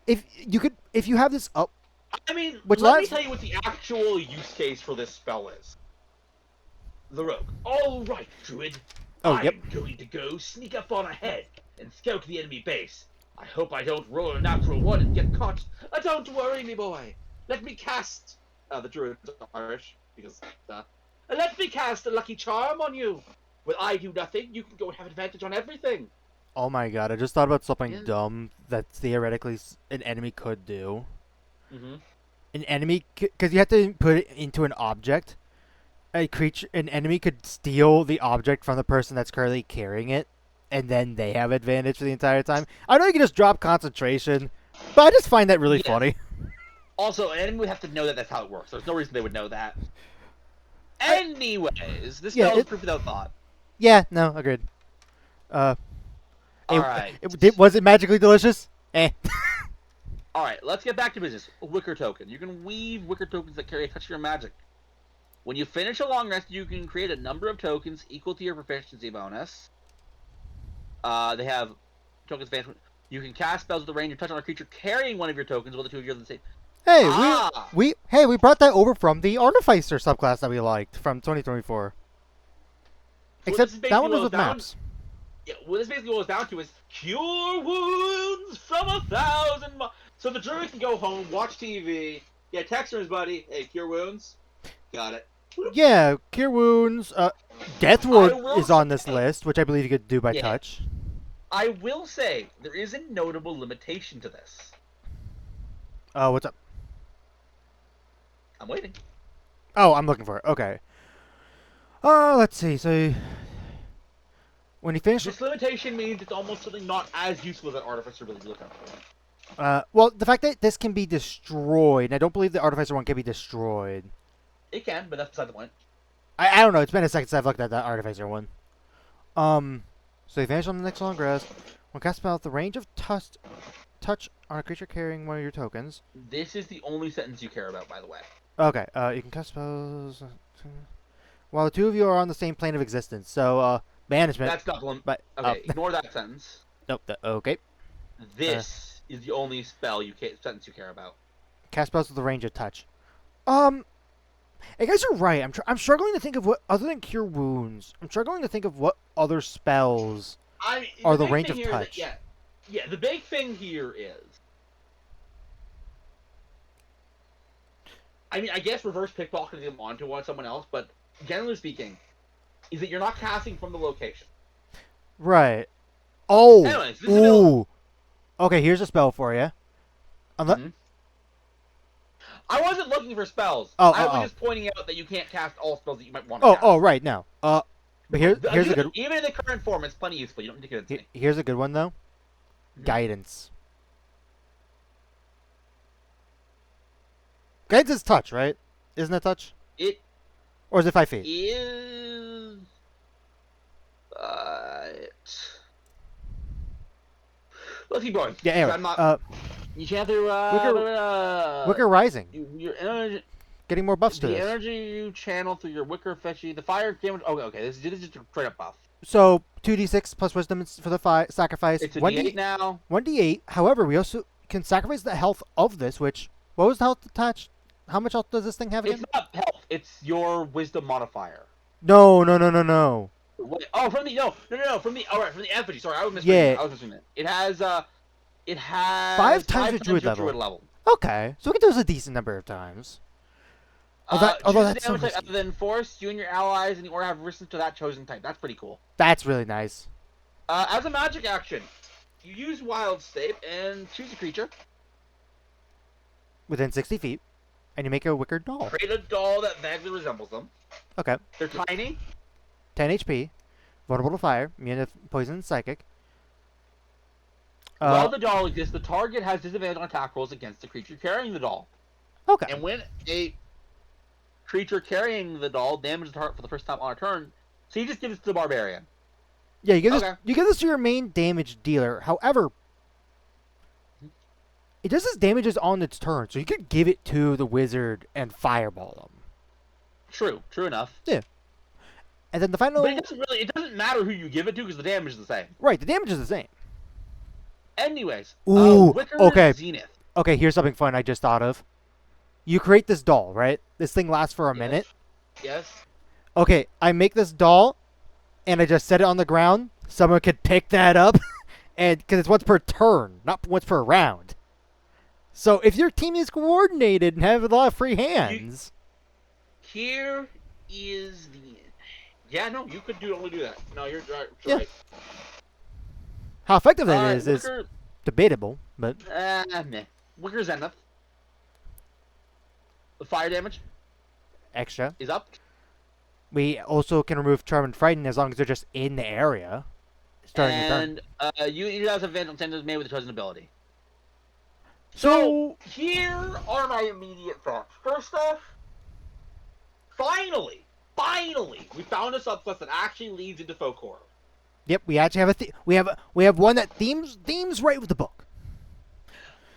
If you have this up. I mean, Which let me tell you what the actual use case for this spell is. The rogue. All right, druid. Oh, I'm yep. going to go sneak up on ahead and scout the enemy base. I hope I don't roll a natural 1 and get caught. Don't worry, me boy. Let me cast... the druid's Irish, because... let me cast a lucky charm on you. When I do nothing, you can go and have advantage on everything. Oh my god! I just thought about something Yeah. dumb that theoretically an enemy could do. Mm-hmm. An enemy, because you have to put it into an object. An enemy could steal the object from the person that's currently carrying it, and then they have advantage for the entire time. I know you can just drop concentration, but I just find that really funny. Also, an enemy would have to know that that's how it works. There's no reason they would know that. Anyways, this spell is proof without thought. Yeah, no, agreed. Alright. Was it magically delicious? Eh. Alright, let's get back to business. A wicker token. You can weave wicker tokens that carry a touch of your magic. When you finish a long rest, you can create a number of tokens equal to your proficiency bonus. They have tokens advancement. You can cast spells with the range of touch on a creature carrying one of your tokens while the two of you are the same. Hey, Ah! we brought that over from the Artificer subclass that we liked from 2024. So Except that one was with maps. Yeah, what this basically boils down to is cure wounds from 1,000 So the druid can go home, watch TV, Yeah, Texters, buddy. Hey, cure wounds. Got it. Yeah, Cure Wounds. Death Ward I will is on this say- list, which I believe you could do by Yeah. touch. I will say there is a notable limitation to this. What's up? I'm waiting. Oh, I'm looking for it. Okay. Let's see. So when you finish, This limitation means it's almost something not as useful as an artificer really looking for. well, the fact that this can be destroyed, and I don't believe the Artificer one can be destroyed. It can, but that's beside the point. I don't know. It's been a second since I've looked at that Artificer one. So you vanish on the next long rest. When cast spell, the range of touch on a creature carrying one of your tokens. This is the only sentence you care about, by the way. Okay. You can cast spells while the two of you are on the same plane of existence. So banishment. That's not one. But Okay, ignore that sentence. nope. Okay. This is the only sentence you care about. Cast spells with the range of touch. You guys are right. I'm struggling to think of what other than Cure Wounds. I'm struggling to think of what other spells. Or the big range thing of here is that- touch. yeah. The big thing here is, I mean, I guess reverse pickpocketing them onto someone else, but generally speaking, is that you're not casting from the location. Right. Oh. Anyways, visibility. Ooh. Okay, here's a spell for you. Mhm. I wasn't looking for spells. Oh, I was oh. just pointing out that you can't cast all spells that you might want to cast. Oh, right now. But here's a good. Even in the current form, it's plenty useful. You don't need to get it to me. Here's a good one though. Mhm. Guidance. Guidance is touch, right? Isn't it touch? It Or is it 5 feet? is. Let's keep going. Yeah. Anyway. I'm not. You can't do. Wicker Rising. Your energy. Getting more buffs to The this. energy you channel through your Wicker fetchy. The fire damage. Okay. This is just a straight up buff. So 2d6 plus wisdom for the sacrifice. It's a 1d D8 now. 1d8. However, we also can sacrifice the health of this. Which what was the health attached? How much health does this thing have again? It's not health. It's your wisdom modifier. No. Wait, oh, from the from the from the effigy. Sorry, I was Yeah. missing it. It has 5 times your druid level. Okay, so we can do this a decent number of times. Although choose that's a so damage type risky. other than force. You and your allies and the aura have risen to that chosen type. That's pretty cool. That's really nice. As a magic action, you use Wild Shape and choose a creature. Within 60 feet, and you make a wicker doll. Create a doll that vaguely resembles them. Okay, They're tiny. 10 HP, vulnerable to fire, immune to poison and psychic. While the doll exists, the target has disadvantage on attack rolls against the creature carrying the doll. Okay. And when a creature carrying the doll damages the target for the first time on a turn, so you just give it to the barbarian. Yeah, you give Okay. this to your main damage dealer. However, it does its damages on its turn, so you could give it to the wizard and fireball them. True enough. And then the final. But it doesn't matter who you give it to because the damage is the same. Right, the damage is the same. Anyways, Ooh, Wicker okay. Zenith. Okay, here's something fun I just thought of. You create this doll, right? This thing lasts for a Yes. minute. Yes. Okay, I make this doll, and I just set it on the ground. Someone could pick that up, and because it's once per turn, not once per round. So if your team is coordinated and have a lot of free hands, Here is the. Yeah, no, you could only do that. No, you're right. Yeah. Right. how effective that is Wicker, debatable. But meh. Wicker Zenith. The fire damage extra, is up. we also can remove Charm and Frighten as long as they're just in the area. Starting the turn. And you guys have advantage on tenders made with a chosen ability. So Here are my immediate thoughts. First off, finally, we found a subclass that actually leads into folk horror. yep, we actually have we have one that themes right with the book.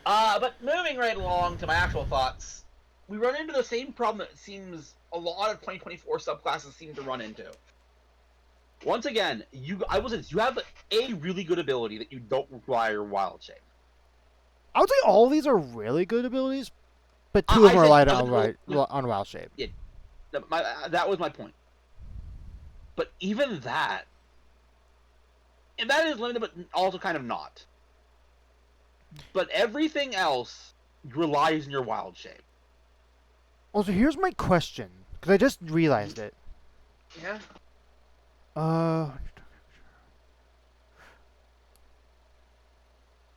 But moving right along to my actual thoughts, we run into the same problem that it seems a lot of 2024 subclasses seem to run into. Once again, you have a really good ability that you don't require Wild Shape. I would say all of these are really good abilities, but I two of them are said relied other on Wild Shape. That was my point. But even that, and that is limited, but also kind of not. But everything else relies on your Wild Shape. Also, here's my question, because I just realized it. Yeah.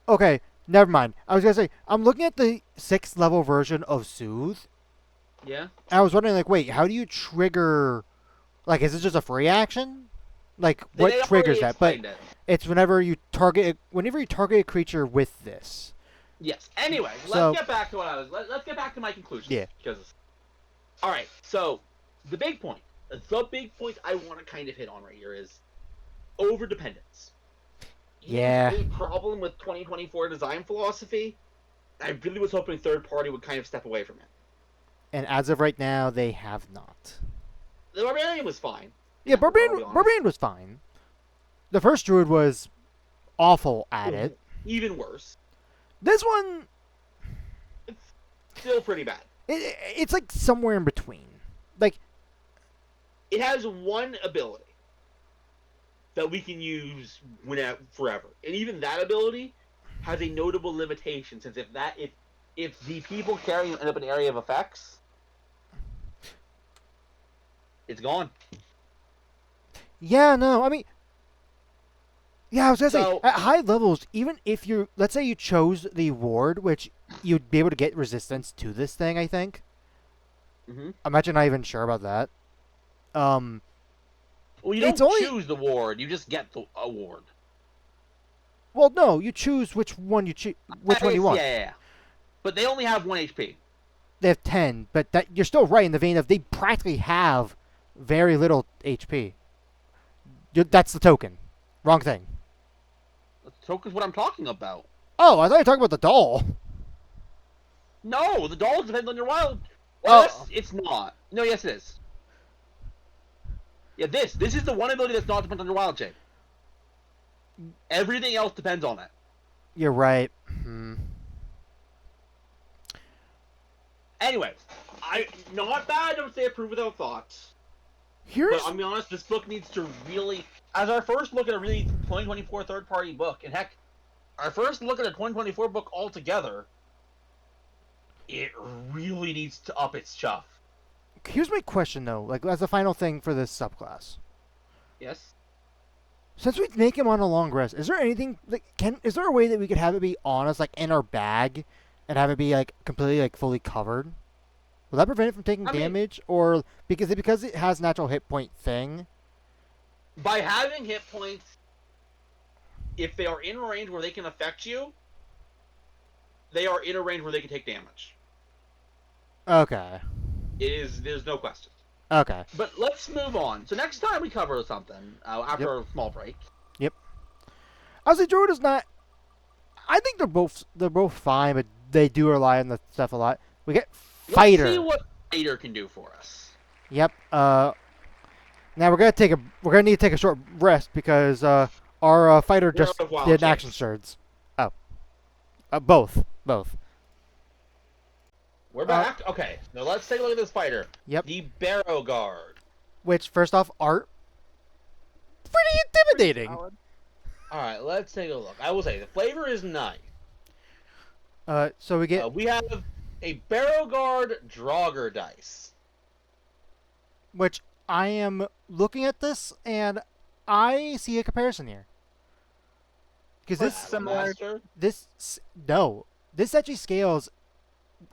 Okay, never mind. I was gonna say, I'm looking at the 6th level version of Soothe, Yeah. and I was wondering, like, wait, how do you trigger... Like, is it just a free action? Like, what They triggers already that? But explained it. it's whenever you target a creature with this. Yes. Anyway, So- let's get back to what I was. Let's get back to my conclusion. Yeah. Because. All right. So, the big point I want to kind of hit on right here is overdependence. Yeah. Is a problem with 2024 design philosophy. I really was hoping third party would kind of step away from it. And as of right now, they have not. The Barbarian was fine. Yeah, I'll be Barbarian, honest. Barbarian was fine. The first Druid was awful at it. Even worse. This one, Still pretty bad. it's like somewhere in between. Like, It has one ability that we can use forever, and even that ability has a notable limitation. Since if the people carrying it end up in an area of effects, it's gone. yeah, no, I mean, yeah, I was gonna say, So- at high levels, even if you, let's say you chose the ward, which you'd be able to get resistance to this thing, I think. Mm-hmm. I'm actually not even sure about that. Well, you It's don't only- choose the ward; you just get the award. Well, no, you choose which one which one you want. Yeah. But they only have 1 HP. They have 10, but that you're still right in the vein of they practically have very little HP. That's the token. Wrong thing. The token's what I'm talking about. Oh, I thought you were talking about the doll. No, the dolls depend on your wild. Oh. Well, it's not. No, yes, it is. Yeah, this is the one ability that's not dependent on your wild shape. Everything else depends on it. You're right. Anyway, not bad. Don't say approve without thoughts. Here's But I'll be honest, this book needs to really, as our first look at a really 2024 third-party book, and heck, our first look at a 2024 book altogether, it really needs to up its chuff. here's my question though. Like as a final thing for this subclass. Yes. Since we make him on a long rest, is there anything like is there a way that we could have it be on us like in our bag, and have it be like completely like fully covered? Will that prevent it from taking I mean- damage, or because it has natural hit point thing? By having hit points, if they are in a range where they can affect you, they are in a range where they can take damage. Okay. There's no question. Okay. But let's move on. So next time we cover something, after a small break. I was like, Druid is not. I think they're both fine, but they do rely on the stuff a lot. We get Fighter. Let's see what Fighter can do for us. Yep. Now we're gonna need to take a short rest because our fighter We're just out of wild did an action shapes. surge. Oh. Both. We're back. Okay, now let's take a look at this fighter. Yep. The Barrow Guard. Which, first off, art pretty intimidating. All right, let's take a look. I will say the flavor is nice. So we get We have a Barrow Guard Draugr dice. which I am looking at this and I see a comparison here. Because Master. this actually scales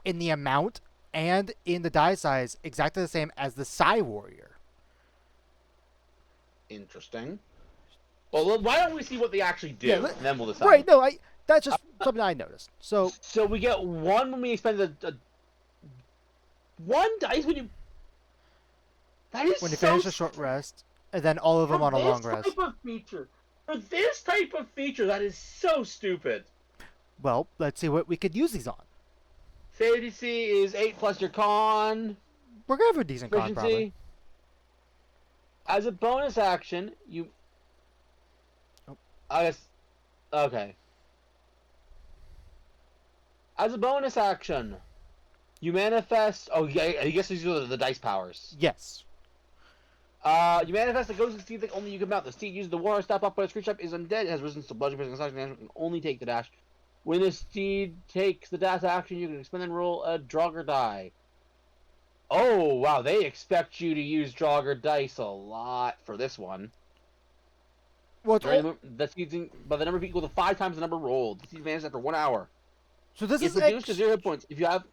in the amount and in the die size exactly the same as the Psy Warrior. Interesting. Well, why don't we see what they actually do, Yeah, and then we'll decide. Right? No, that's just something I noticed. So So we get one when we expend one dice when you. That is when you so finish a short rest, and then all of them on a long rest. For this type of feature, that is so stupid. Well, let's see what we could use these on. Safety C is 8 plus your con. We're gonna have a decent con probably. Efficiency. As a bonus action, you. Oh. I guess. Okay. As a bonus action, you manifest. Oh, yeah, I guess these are the dice powers. Yes. You manifest a ghost steed that only you can mount. The steed uses the war step up, but its creature is undead. It has resistance to bludgeoning, poison, and can only take the dash. When the steed takes the dash action, you can expend and roll a Draugr die. Oh wow, they expect you to use Jogger dice a lot for this one. Well, it's all, That's using by the number equal to 5 times the number rolled. This advances after 1 hour. so this It's is reduced to 0 hit points if you have.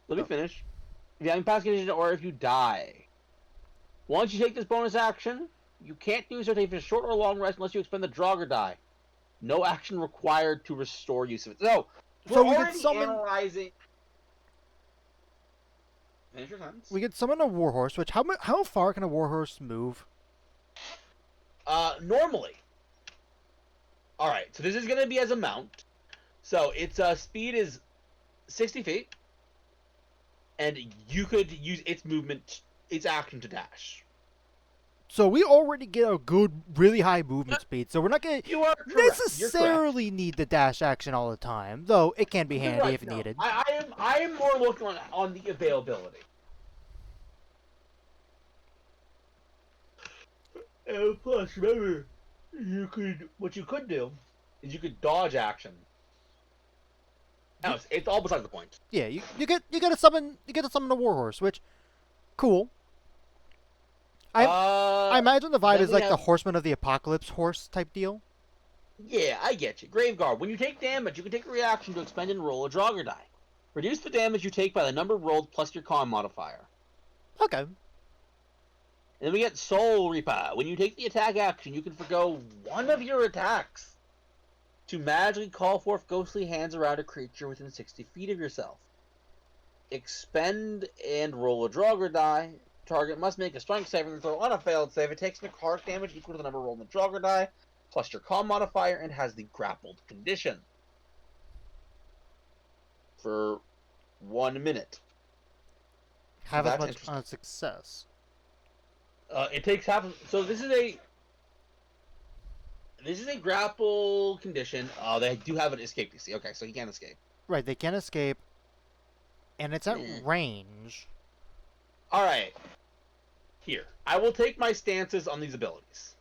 Let me finish. If you have pass condition or if you die. Once you take this bonus action, you can't do so take a short or long rest unless you expend the Jogger die. No action required to restore use of it. So So we're we could already summon- analyzing. Finish your sentence. we could summon a warhorse. Which how far can a warhorse move? Normally. All right. So this is going to be as a mount. So its speed is 60 feet, and you could use its movement, its action to dash. So we already get a good, really high movement speed. So we're not gonna You are correct. You're correct. necessarily need the dash action all the time, though it can be You're handy right, if no. needed. I am more looking on the availability. Plus, remember, what you could do is you could dodge action. No, it's all besides the point. Yeah, you get to summon a warhorse, which cool. I imagine the vibe then is we like the have- Horseman of the Apocalypse horse type deal. Yeah, I get you. Graveguard. When you take damage, you can take a reaction to expend and roll a Jogger die. Reduce the damage you take by the number rolled plus your con modifier. Okay. And then we get Soul Reaper. When you take the attack action, you can forgo one of your attacks to magically call forth ghostly hands around a creature within 60 feet of yourself. Expend and roll a Jogger die. Target must make a strength saving throw. On a failed save, it takes necrotic damage equal to the number rolled in the Jogger die, plus your con modifier, and has the grappled condition. For 1 minute. Have as That's much interesting. on success. It takes half. So this is a grapple condition. They do have an escape DC. Okay, so he can't escape. Right, they can escape, and it's at Yeah. range. All right. Here, I will take my stances on these abilities.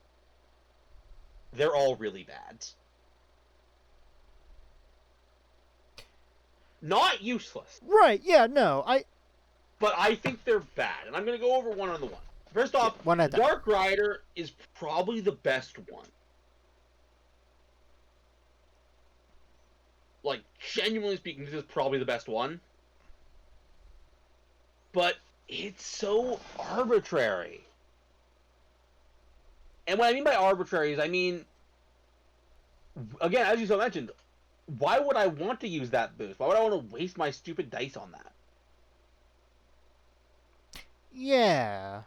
They're all really bad. Not useless, Right, yeah, no, but I think they're bad, and I'm going to go over one on the one. First off, one at a time. Dark Rider is probably the best one. Like, genuinely speaking, this is probably the best one. But it's so arbitrary. And what I mean by arbitrary is, I mean, again, as you so mentioned, why would I want to use that boost? Why would I want to waste my stupid dice on that? Yeah.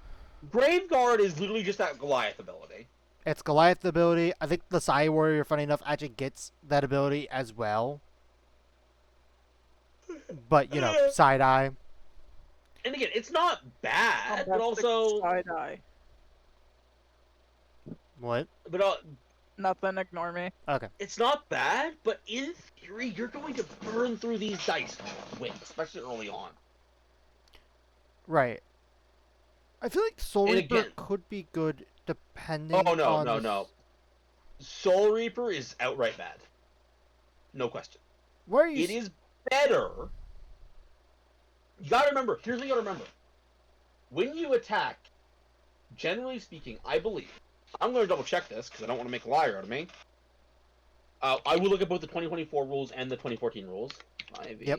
Graveguard is literally just that Goliath ability. It's Goliath ability. I think the Psy Warrior, funny enough, actually gets that ability as well. But, you know, side eye. And again, it's not bad, but also, side eye. What? but Nothing. Ignore me. Okay. it's not bad. But in theory, you're going to burn through these dice quick, especially early on. Right. I feel like Soul And Reaper again- could be good depending Oh no, on no, the- no! Soul Reaper is outright bad, no question. Where are you? It is better. You gotta remember. Here's what you gotta remember. When you attack, generally speaking, I believe. I'm gonna double check this because I don't want to make a liar out of me. I will look at both the 2024 rules and the 2014 rules. Yep.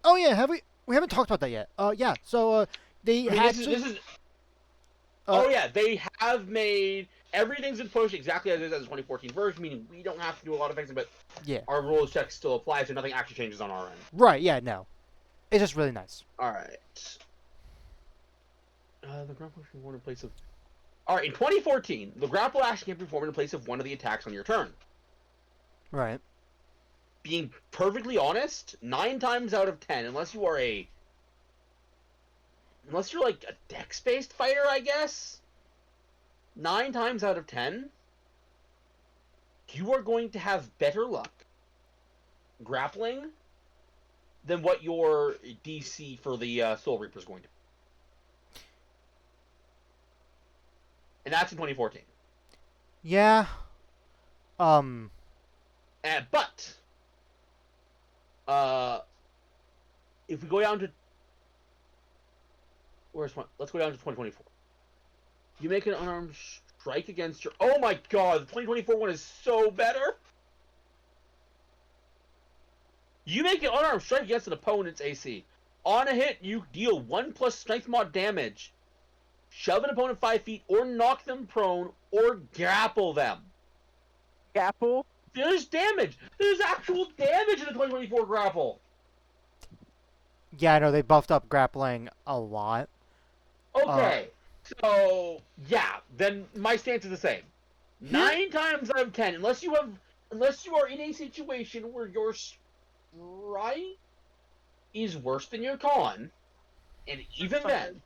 Oh yeah, have we? We haven't talked about that yet. Yeah. So they I mean, had this to. is. Oh yeah, they have made everything's been pushed exactly as it is as the 2014 version, meaning we don't have to do a lot of things, but Yeah. our rules check still applies, so nothing actually changes on our end. Right. Yeah. No. It's just really nice. All right. The grapple action performed in place of. All right, in 2014, the grapple action can be performed in place of one of the attacks on your turn. Right. Being perfectly honest, 9 times out of 10, unless you're like a dex-based fighter, I guess. 9 times out of 10, you are going to have better luck grappling than what your DC for the Soul Reaper is going to be. And that's in 2014. Yeah. But if we go down to let's go down to 2024. You make an unarmed strike against your. Oh my god, the 2024 one is so better. You make an unarmed strike against an opponent's AC. On a hit, you deal 1+ strength mod damage. Shove an opponent 5 feet, or knock them prone, or grapple them. Gapple. There's damage. There's actual damage in the 2024 grapple. Yeah, I know they buffed up grappling a lot. Okay, so yeah, then my stance is the same. 9 times out of 10, unless you are in a situation where your strike is worse than your con, and even then,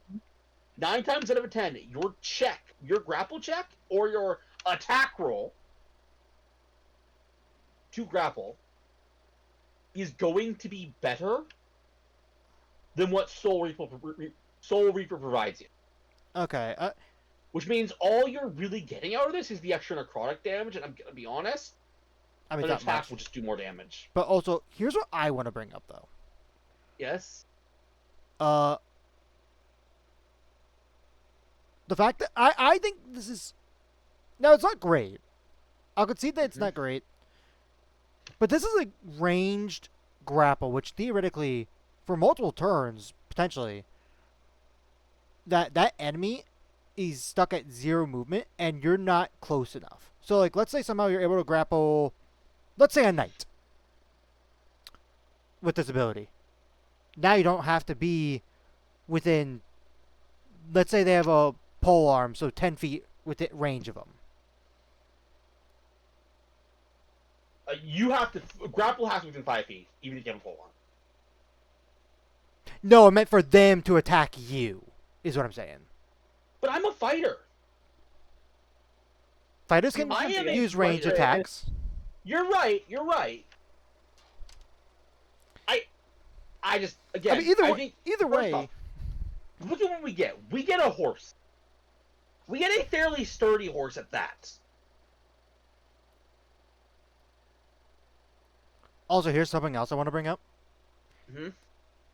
9 times out of 10, your grapple check, or your attack roll to grapple is going to be better than what Soul Reaper provides you. Okay. Which means all you're really getting out of this is the extra necrotic damage, and I'm gonna be honest, I mean, an not attack much. will just do more damage. But also, here's what I want to bring up, though. Yes? The fact that I think this is... Now, it's not great. I'll concede that it's not great. But this is a ranged grapple, which theoretically, for multiple turns, potentially, that enemy is stuck at 0 movement, and you're not close enough. So, like, let's say somehow you're able to grapple, let's say a knight, with this ability. Now you don't have to be within, let's say they have a pole arm, so 10 feet within range of them. Grapple has to be within 5 feet, even if you have a pole arm. No, I meant for them to attack you, is what I'm saying. But I'm a fighter. Fighters can I am a use range fighter. attacks. You're right. I just, again, I mean, either first way, off, look at what we get. We get a horse. We get a fairly sturdy horse at that. Also, here's something else I want to bring up. Mm-hmm.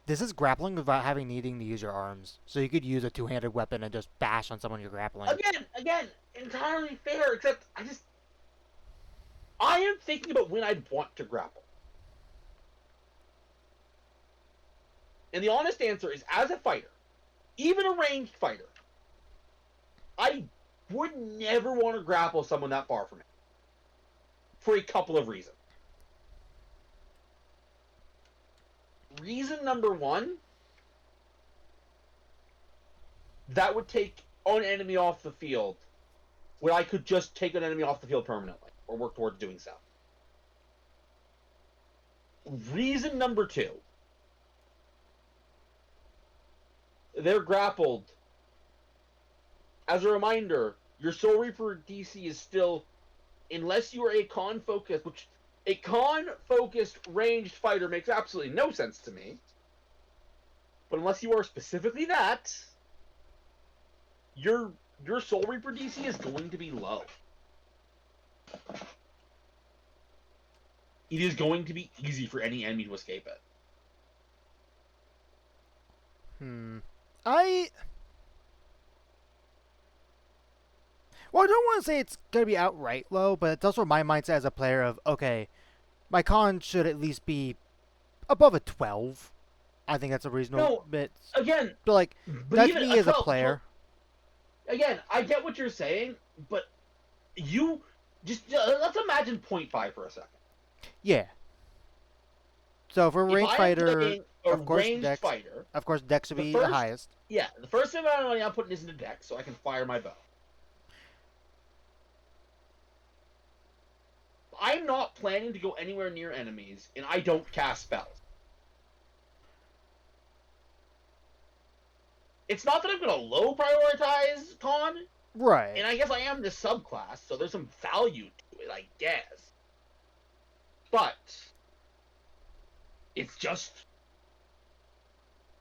This is grappling without needing to use your arms. So you could use a two-handed weapon and just bash on someone you're grappling. Again, entirely fair, except I am thinking about when I'd want to grapple. And the honest answer is, as a fighter, even a ranged fighter, I would never want to grapple someone that far from me. For a couple of reasons. Reason number one, that would take an enemy off the field, where I could just take an enemy off the field permanently, or work towards doing so. Reason number two, they're grappled. As a reminder, your Soul Reaper DC is still, unless you are a con-focused, which a con-focused ranged fighter makes absolutely no sense to me. But unless you are specifically that, your Soul Reaper DC is going to be low. It is going to be easy for any enemy to escape it. Well, I don't want to say it's going to be outright low, but it's also my mindset as a player of, okay, my con should at least be above a 12. I think that's a reasonable bit. Again, But, like, but that's even me as a 12 player. Again, I get what you're saying, but you just let's imagine 0.5 for a second. Yeah. So for a ranged fighter, of course, Dex. Of course, Dex would be the highest. Yeah, the first amount of money I'm putting is into Dex, so I can fire my bow. I'm not planning to go anywhere near enemies, and I don't cast spells. It's not that I'm going to low prioritize con, Right. and I guess I am the subclass, so there's some value to it, I guess. But it's just,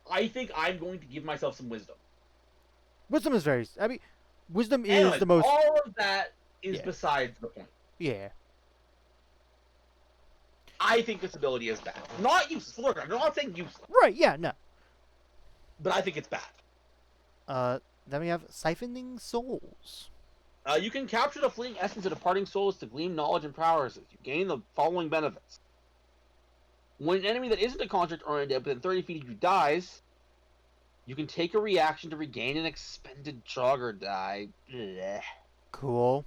I think I'm going to give myself some wisdom. Wisdom is very. I mean, wisdom is Anyways, the most. all of that is Yeah. besides the point. Yeah. I think this ability is bad. Not useless. Look, I'm not saying useless, Right, yeah, no. but I think it's bad. Then we have Siphoning Souls. You can capture the fleeting essence of departing souls to glean knowledge and powers. You gain the following benefits. When an enemy that isn't a construct or undead within 30 feet of you dies, you can take a reaction to regain an expended jogger die. Blech. Cool,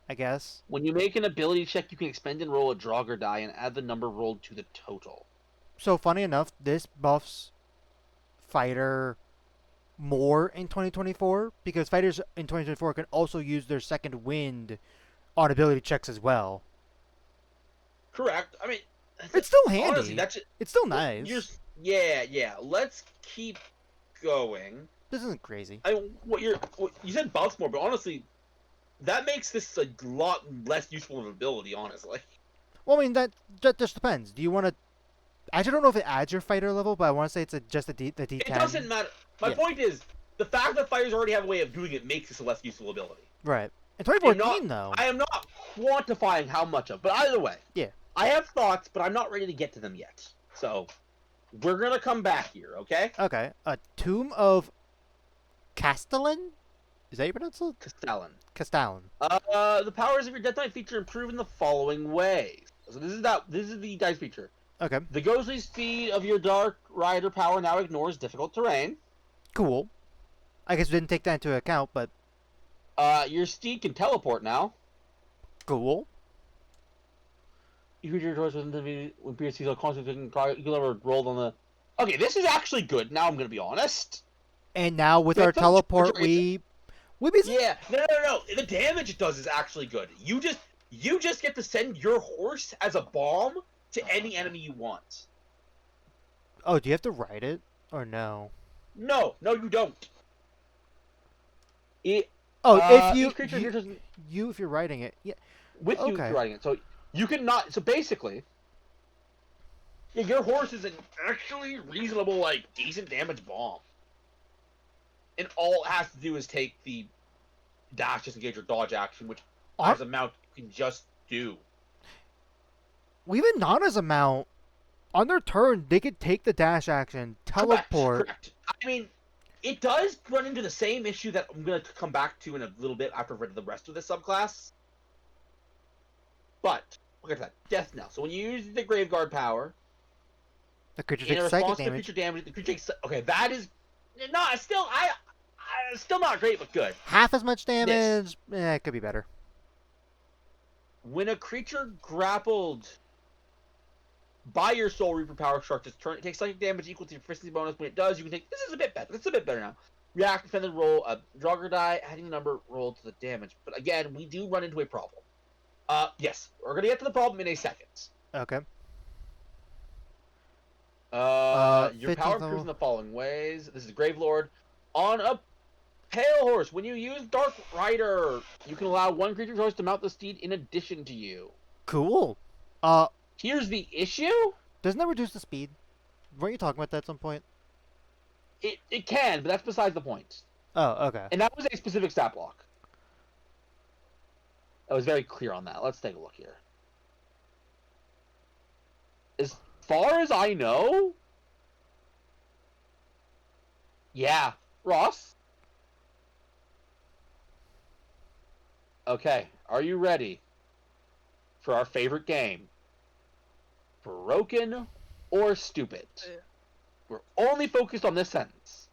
I guess. When you make an ability check, you can expend and roll a jogger die and add the number rolled to the total. So, funny enough, this buffs fighter more in 2024 because fighters in 2024 can also use their second wind on ability checks as well. Correct. I mean, It's still handy. honestly, that's it. It's still nice. Yeah. Let's keep going. This isn't crazy. What you said buffs more, but honestly, that makes this a lot less useful of an ability. Honestly. Well, I mean, that just depends. Do you want to... I actually don't know if it adds your fighter level, but I want to say it's just the D10. It doesn't matter. My point is, the fact that fighters already have a way of doing it makes this a less useful ability. Right. In 2014, though. I am not quantifying how much of, but either way. Yeah. I have thoughts, but I'm not ready to get to them yet. So, we're gonna come back here, okay? Okay. A Tomb of Castellan? Is that how you pronounce it? Castellan. Castellan. The powers of your Death Knight feature improve in the following ways. So this is the dice feature. Okay. The ghostly speed of your Dark Rider power now ignores difficult terrain. Cool. I guess we didn't take that into account, but Your steed can teleport now. cool. You creature your choice within the when Pierce sees a constant you can never roll on the. Okay, this is actually good. Now I'm gonna be honest. And now with Wait, our don't teleport, charge we basically... Yeah, no. The damage it does is actually good. You just get to send your horse as a bomb to any enemy you want. Oh, do you have to ride it? Or no? No, you don't. It Oh, if each creature in your choice- if you're riding it, yeah. with you Okay. riding it, so you can not. So basically, yeah, your horse is an actually reasonable, like decent damage bomb, and all it has to do is take the dash, disengage, or dodge action, which Ar- as a mount you can just do. Even not as a mount, on their turn, they could take the dash action, teleport. Correct. I mean, it does run into the same issue that I'm going to come back to in a little bit after I've read the rest of this subclass. But, look at that. Death Knell. So when you use the Graveguard power, The creature in takes response psychic to damage. creature damage, the creature takes... Okay, that is... not still... still not great, but good. Half as much damage. It could be better. When a creature grappled by your Soul Reaper power starts its turn, it takes psychic damage equal to your proficiency bonus. When it does, you can take... This is a bit better. It's a bit better now. React, defend, and roll a Draugr die, adding the number rolled to the damage. But again, we do run into a problem. Yes, we're going to get to the problem in a second. Okay. Your 15th power level. improves in the following ways. This is Gravelord. On a Pale Horse, when you use Dark Rider, you can allow one creature choice to mount the steed in addition to you. Cool. Here's the issue. Doesn't that reduce the speed? Weren't you talking about that at some point? It can, but that's besides the point. Oh, okay. And that was a specific stat block. I was very clear on that. Let's take a look here. As far as I know... Yeah. Ross? Okay, are you ready for our favorite game? Broken or stupid? We're only focused on this sentence.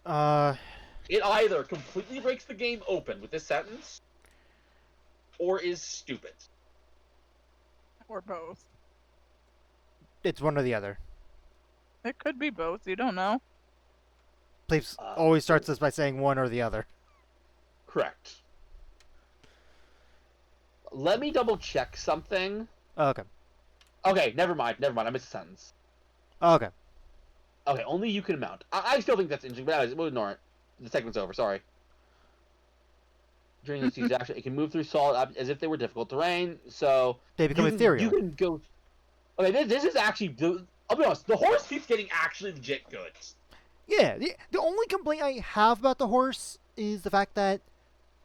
It either completely breaks the game open with this sentence, or is stupid. Or both. It's one or the other. It could be both. You don't know. Please always starts this by saying one or the other. Correct. Let me double check something. Oh, okay. Okay, never mind. I missed a sentence. Oh, okay. Okay, only you can mount. I still think that's interesting, but anyways, we'll ignore it. The segment's over, sorry. During this siege action, it can move through solid as if they were difficult terrain, so... They become you can, ethereal. You can go... Okay, this is actually... I'll be honest, the horse keeps getting actually legit good. Yeah, the only complaint I have about the horse is the fact that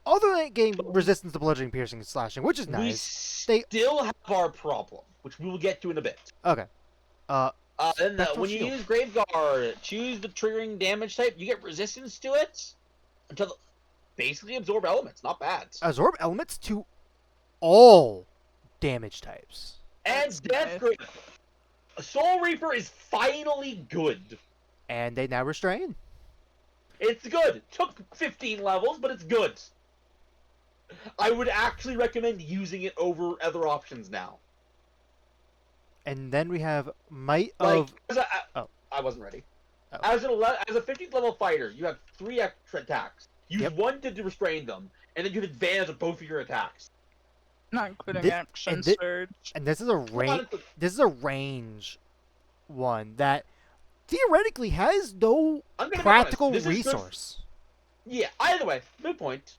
other than it getting resistance to bludgeoning, piercing, and slashing, which is We nice, still have our problem. which we will get to in a bit. Okay. Then Spectral when you Shield. use Graveguard, choose the triggering damage type. You get resistance to it until basically absorb elements. Not bad. Absorb elements to all damage types. And That's Death nice. Grip. Soul Reaper is finally good. And they now restrain. It's good. Took 15 levels, but it's good. I would actually recommend using it over other options now. And then we have Might Like, of... Oh. I wasn't ready. Oh. As a 15th level fighter, you have 3 extra attacks. Use Yep. one to restrain them, and then you have advantage of both of your attacks. Not including Thi- action and thi- surge. And this is a range... This is a range one that theoretically has no I'm gonna be honest, practical this is good- resource. Yeah, either way, good point.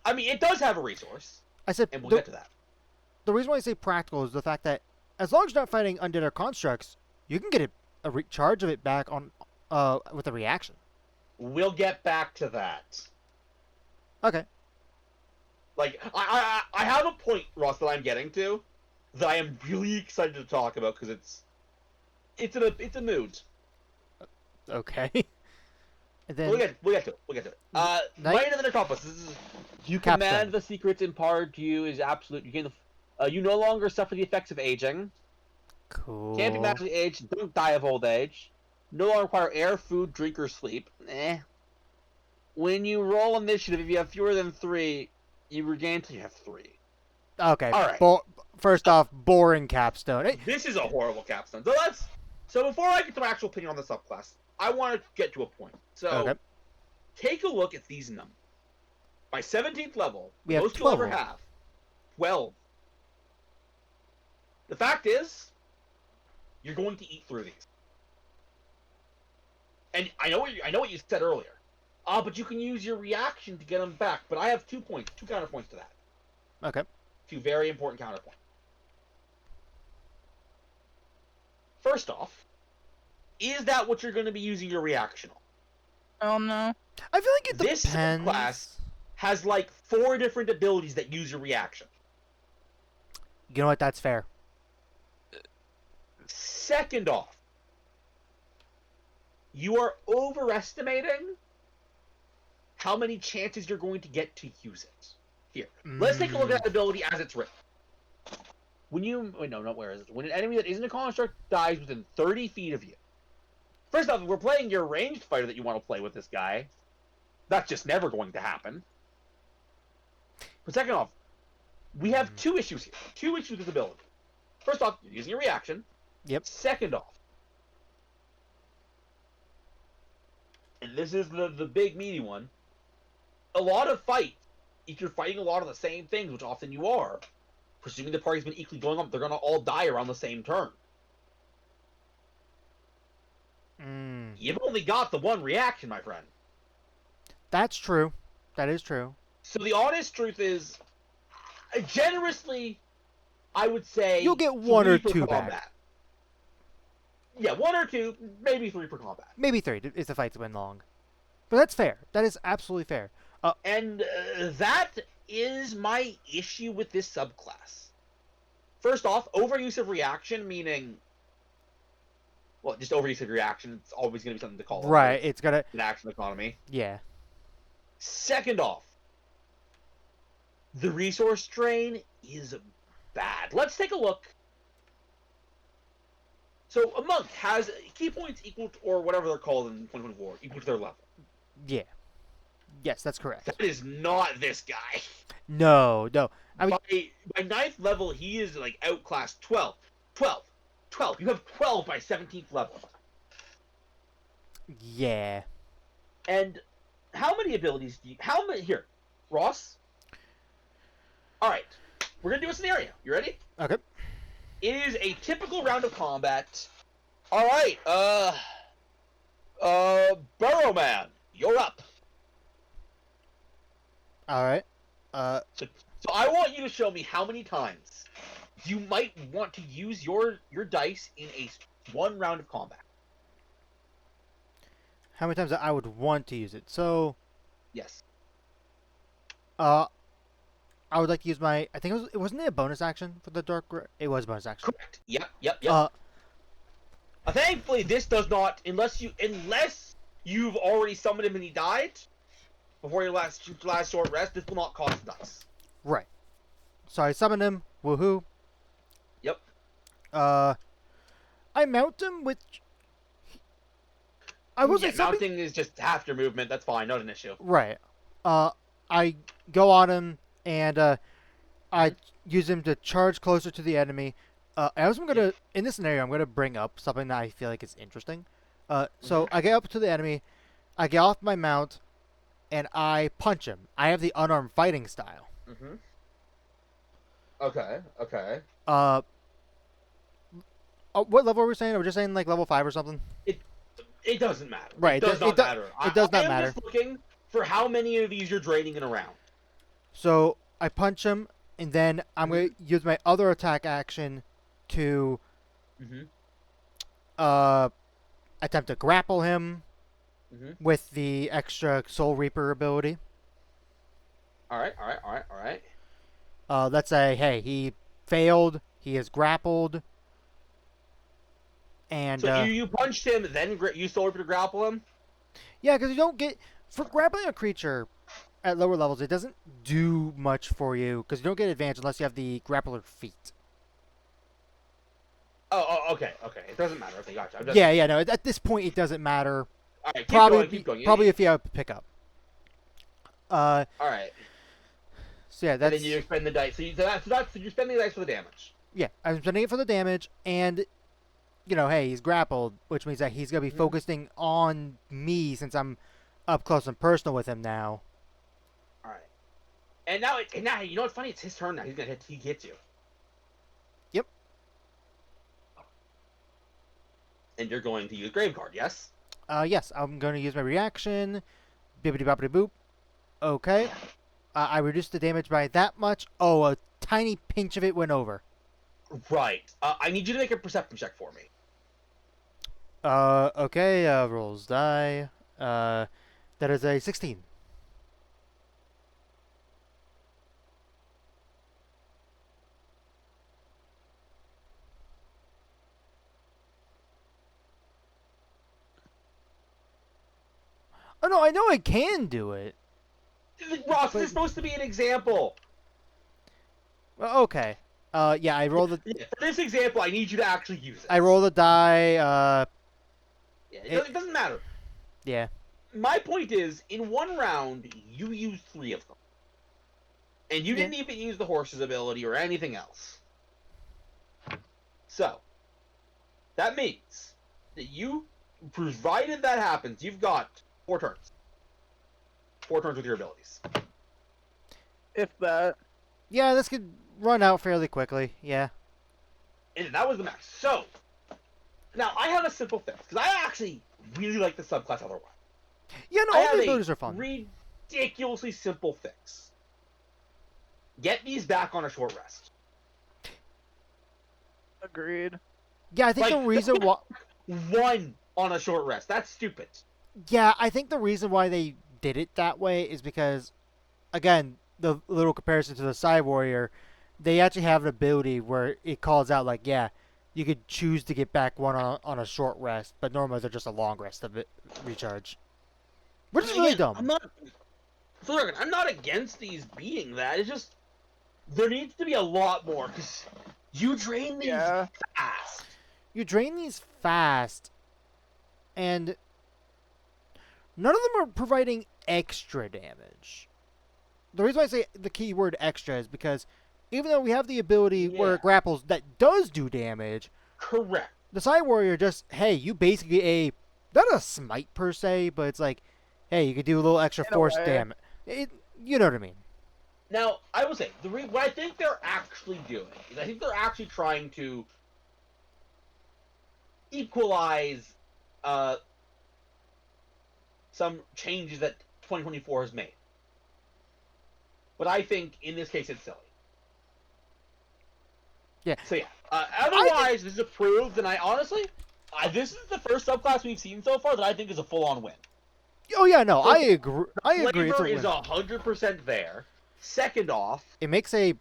I mean, it does have a resource, I said and we'll the, get to that. the reason why I say practical is the fact that as long as you're not fighting undead or constructs, you can get a recharge of it back on with a reaction. We'll get back to that. Okay. Like, I have a point, Ross, that I'm getting to, that I am really excited to talk about because it's a mood. Okay. And then We'll get to it. Knight- Might of the Necropolis. This is You Capstone. command the secrets imparted to you is absolute. You gain the. You no longer suffer the effects of aging. cool. Can't be magically aged. Don't die of old age. No longer require air, food, drink, or sleep. When you roll initiative, if you have fewer than 3, you regain until you have 3. Okay. All right. First off, boring capstone. This is a horrible capstone. So before I get to my actual opinion on the subclass, I want to get to a point. So Okay. take a look at these numbers. By 17th level, We have most you'll ever 12. have 12. The fact is, you're going to eat through these. And I know what you said earlier. But you can use your reaction to get them back. But I have 2 counterpoints to that. Okay. 2 very important counterpoints. First off, is that what you're going to be using your reaction on? Oh no. I feel like it This depends. subclass has like 4 different abilities that use your reaction. You know what? That's fair. Second off, you are overestimating how many chances you're going to get to use it. Here, let's take a look at that ability as it's written. When you where is it? When an enemy that isn't a construct dies within 30 feet of you. First off, if we're playing your ranged fighter that you want to play with this guy, that's just never going to happen. But second off, we have 2 issues here. 2 issues with this ability. First off, you're using a reaction. Yep. Second off, and this is the big meaty one, a lot of fights, if you're fighting a lot of the same things, which often you are, presuming the party's been equally going up, they're going to all die around the same turn. You've only got the 1 reaction, my friend. That's true. That is true. So the honest truth is, generously, I would say You'll get 1 or 3 per 2 back. combat. Yeah, 1 or 2, maybe 3 per combat. Maybe 3 if the fights went long. But that's fair. That is absolutely fair. And that is my issue with this subclass. First off, overuse of reaction, meaning... Well, just overuse of reaction, it's always going to be something to call on. Right. It's gonna. An action economy. Yeah. Second off, the resource drain is bad. Let's take a look. So a monk has key points equal to, or whatever they're called in 2024, equal to their level. Yeah. Yes, that's correct. That is not this guy. No. I mean, By 9th level, he is like outclassed 12. 12. You have 12 by 17th level. yeah. And how many abilities do you... How many... Here, Ross. Alright. We're going to do a scenario. You ready? Okay. It is a typical round of combat. Alright, Burrow Man, you're up. All right. So I want you to show me how many times you might want to use your dice in a 1 round of combat. How many times I would want to use it? So, Yes. I would like to use my. I think it wasn't it a bonus action for the dark. It was a bonus action. Correct. Yep. Thankfully, this does not, unless you've already summoned him and he died before your last short rest. This will not cost dice. Right. So I summon him. Woohoo. Yep. I mount him, which I will say something. Mounting is just half your movement. That's fine. Not an issue. Right. I go on him and I use him to charge closer to the enemy. I also gonna in this scenario I'm gonna bring up something that I feel like is interesting. So I get up to the enemy, I get off my mount, and I punch him. I have the unarmed fighting style. Mm-hmm. Okay. What level are we saying? Are we just saying like level 5 or something? It doesn't matter. Right. It does not matter. It does not I am matter. just looking for how many of these you're draining in a round. So I punch him, and then I'm gonna use my other attack action to attempt to grapple him with the extra Soul Reaper ability. All right. Let's say, hey, he failed. He is grappled. And So you punched him, then you Soul Reaper to grapple him? yeah, because you don't get for grappling a creature at lower levels, it doesn't do much for you because you don't get advantage unless you have the grappler feat. Oh, okay. It doesn't matter. Okay, gotcha. Yeah, no. At this point, it doesn't matter. All right, keep going. Probably if you have a pickup. All right. So yeah, that's. And then you spend the dice. So you're spending the dice for the damage. Yeah, I'm spending it for the damage, and hey, he's grappled, which means that he's gonna be focusing on me since I'm up close and personal with him now. All right. And now you know what's funny? It's his turn now. He hits you. Yep. And you're going to use Grave Guard, yes? Yes, I'm going to use my reaction. Bibbidi boppity boop. Okay. I reduced the damage by that much. Oh, a tiny pinch of it went over. Right. I need you to make a perception check for me. Okay, rolls die. That is a 16. Oh no, I know I can do it. Ross, this is supposed to be an example. Well, okay. Yeah, I roll the. For this example, I need you to actually use it. I roll the die. Yeah, it doesn't matter. Yeah. My point is, in one round, you used 3 of them. And you didn't even use the horse's ability or anything else. So, that means that provided that happens, you've got 4 turns. 4 turns with your abilities. If that. Yeah, this could run out fairly quickly. Yeah. And that was the max. So, now I have a simple fix, because I actually really like the subclass otherwise. Yeah, no, all the abilities are fun. Ridiculously simple fix. Get these back on a short rest. Agreed. Yeah, I think the reason why. 1 on a short rest. That's stupid. Yeah, I think the reason why they did it that way is because, again, the little comparison to the Psy Warrior, they actually have an ability where it calls out like, yeah, you could choose to get back 1 on a short rest, but normally they're just a long rest of it recharge. Which is really dumb. I'm not against these being that. It's just there needs to be a lot more because you drain these fast. You drain these fast, and none of them are providing extra damage. The reason why I say the key word extra is because even though we have the ability where it grapples that does do damage, correct. The Psy Warrior just, hey, you basically not a smite per se, but it's like, hey, you could do a little extra force damage. You know what I mean? Now, I will say, what I think they're actually doing is I think they're actually trying to equalize some changes that 2024 has made. But I think, in this case, it's silly. Yeah. So, yeah. Otherwise, this is approved, and I honestly, this is the first subclass we've seen so far that I think is a full-on win. Oh, yeah, no, I agree. I agree. Flavor is 100% there. Second off, It makes a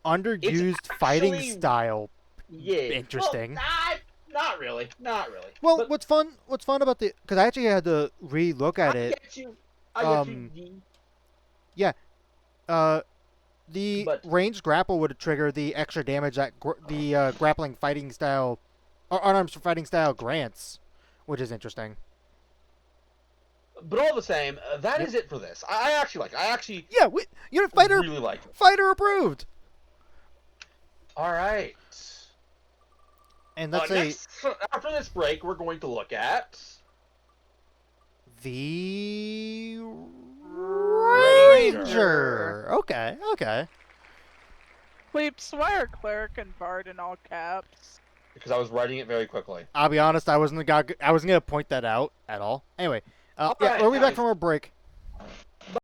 underused fighting actually- style. yeah, Interesting. Well, not really, not really. Well, But what's fun about the, because I actually had to re-look at I it. get you. I get you. The But- ranged grapple would trigger the extra damage that the grappling fighting style, or unarmed fighting style grants, which is interesting. But all the same, that is Yep. it for this. I actually like. I actually Yeah, you're fighter really like it. fighter approved. All right. And let's say After this break, we're going to look at the Ranger. Ranger. Okay. Sleeps, why are cleric and bard in all caps? because I was writing it very quickly. I'll be honest, I wasn't gonna point that out at all. Anyway, yeah, Alright, we'll be back guys. from our break.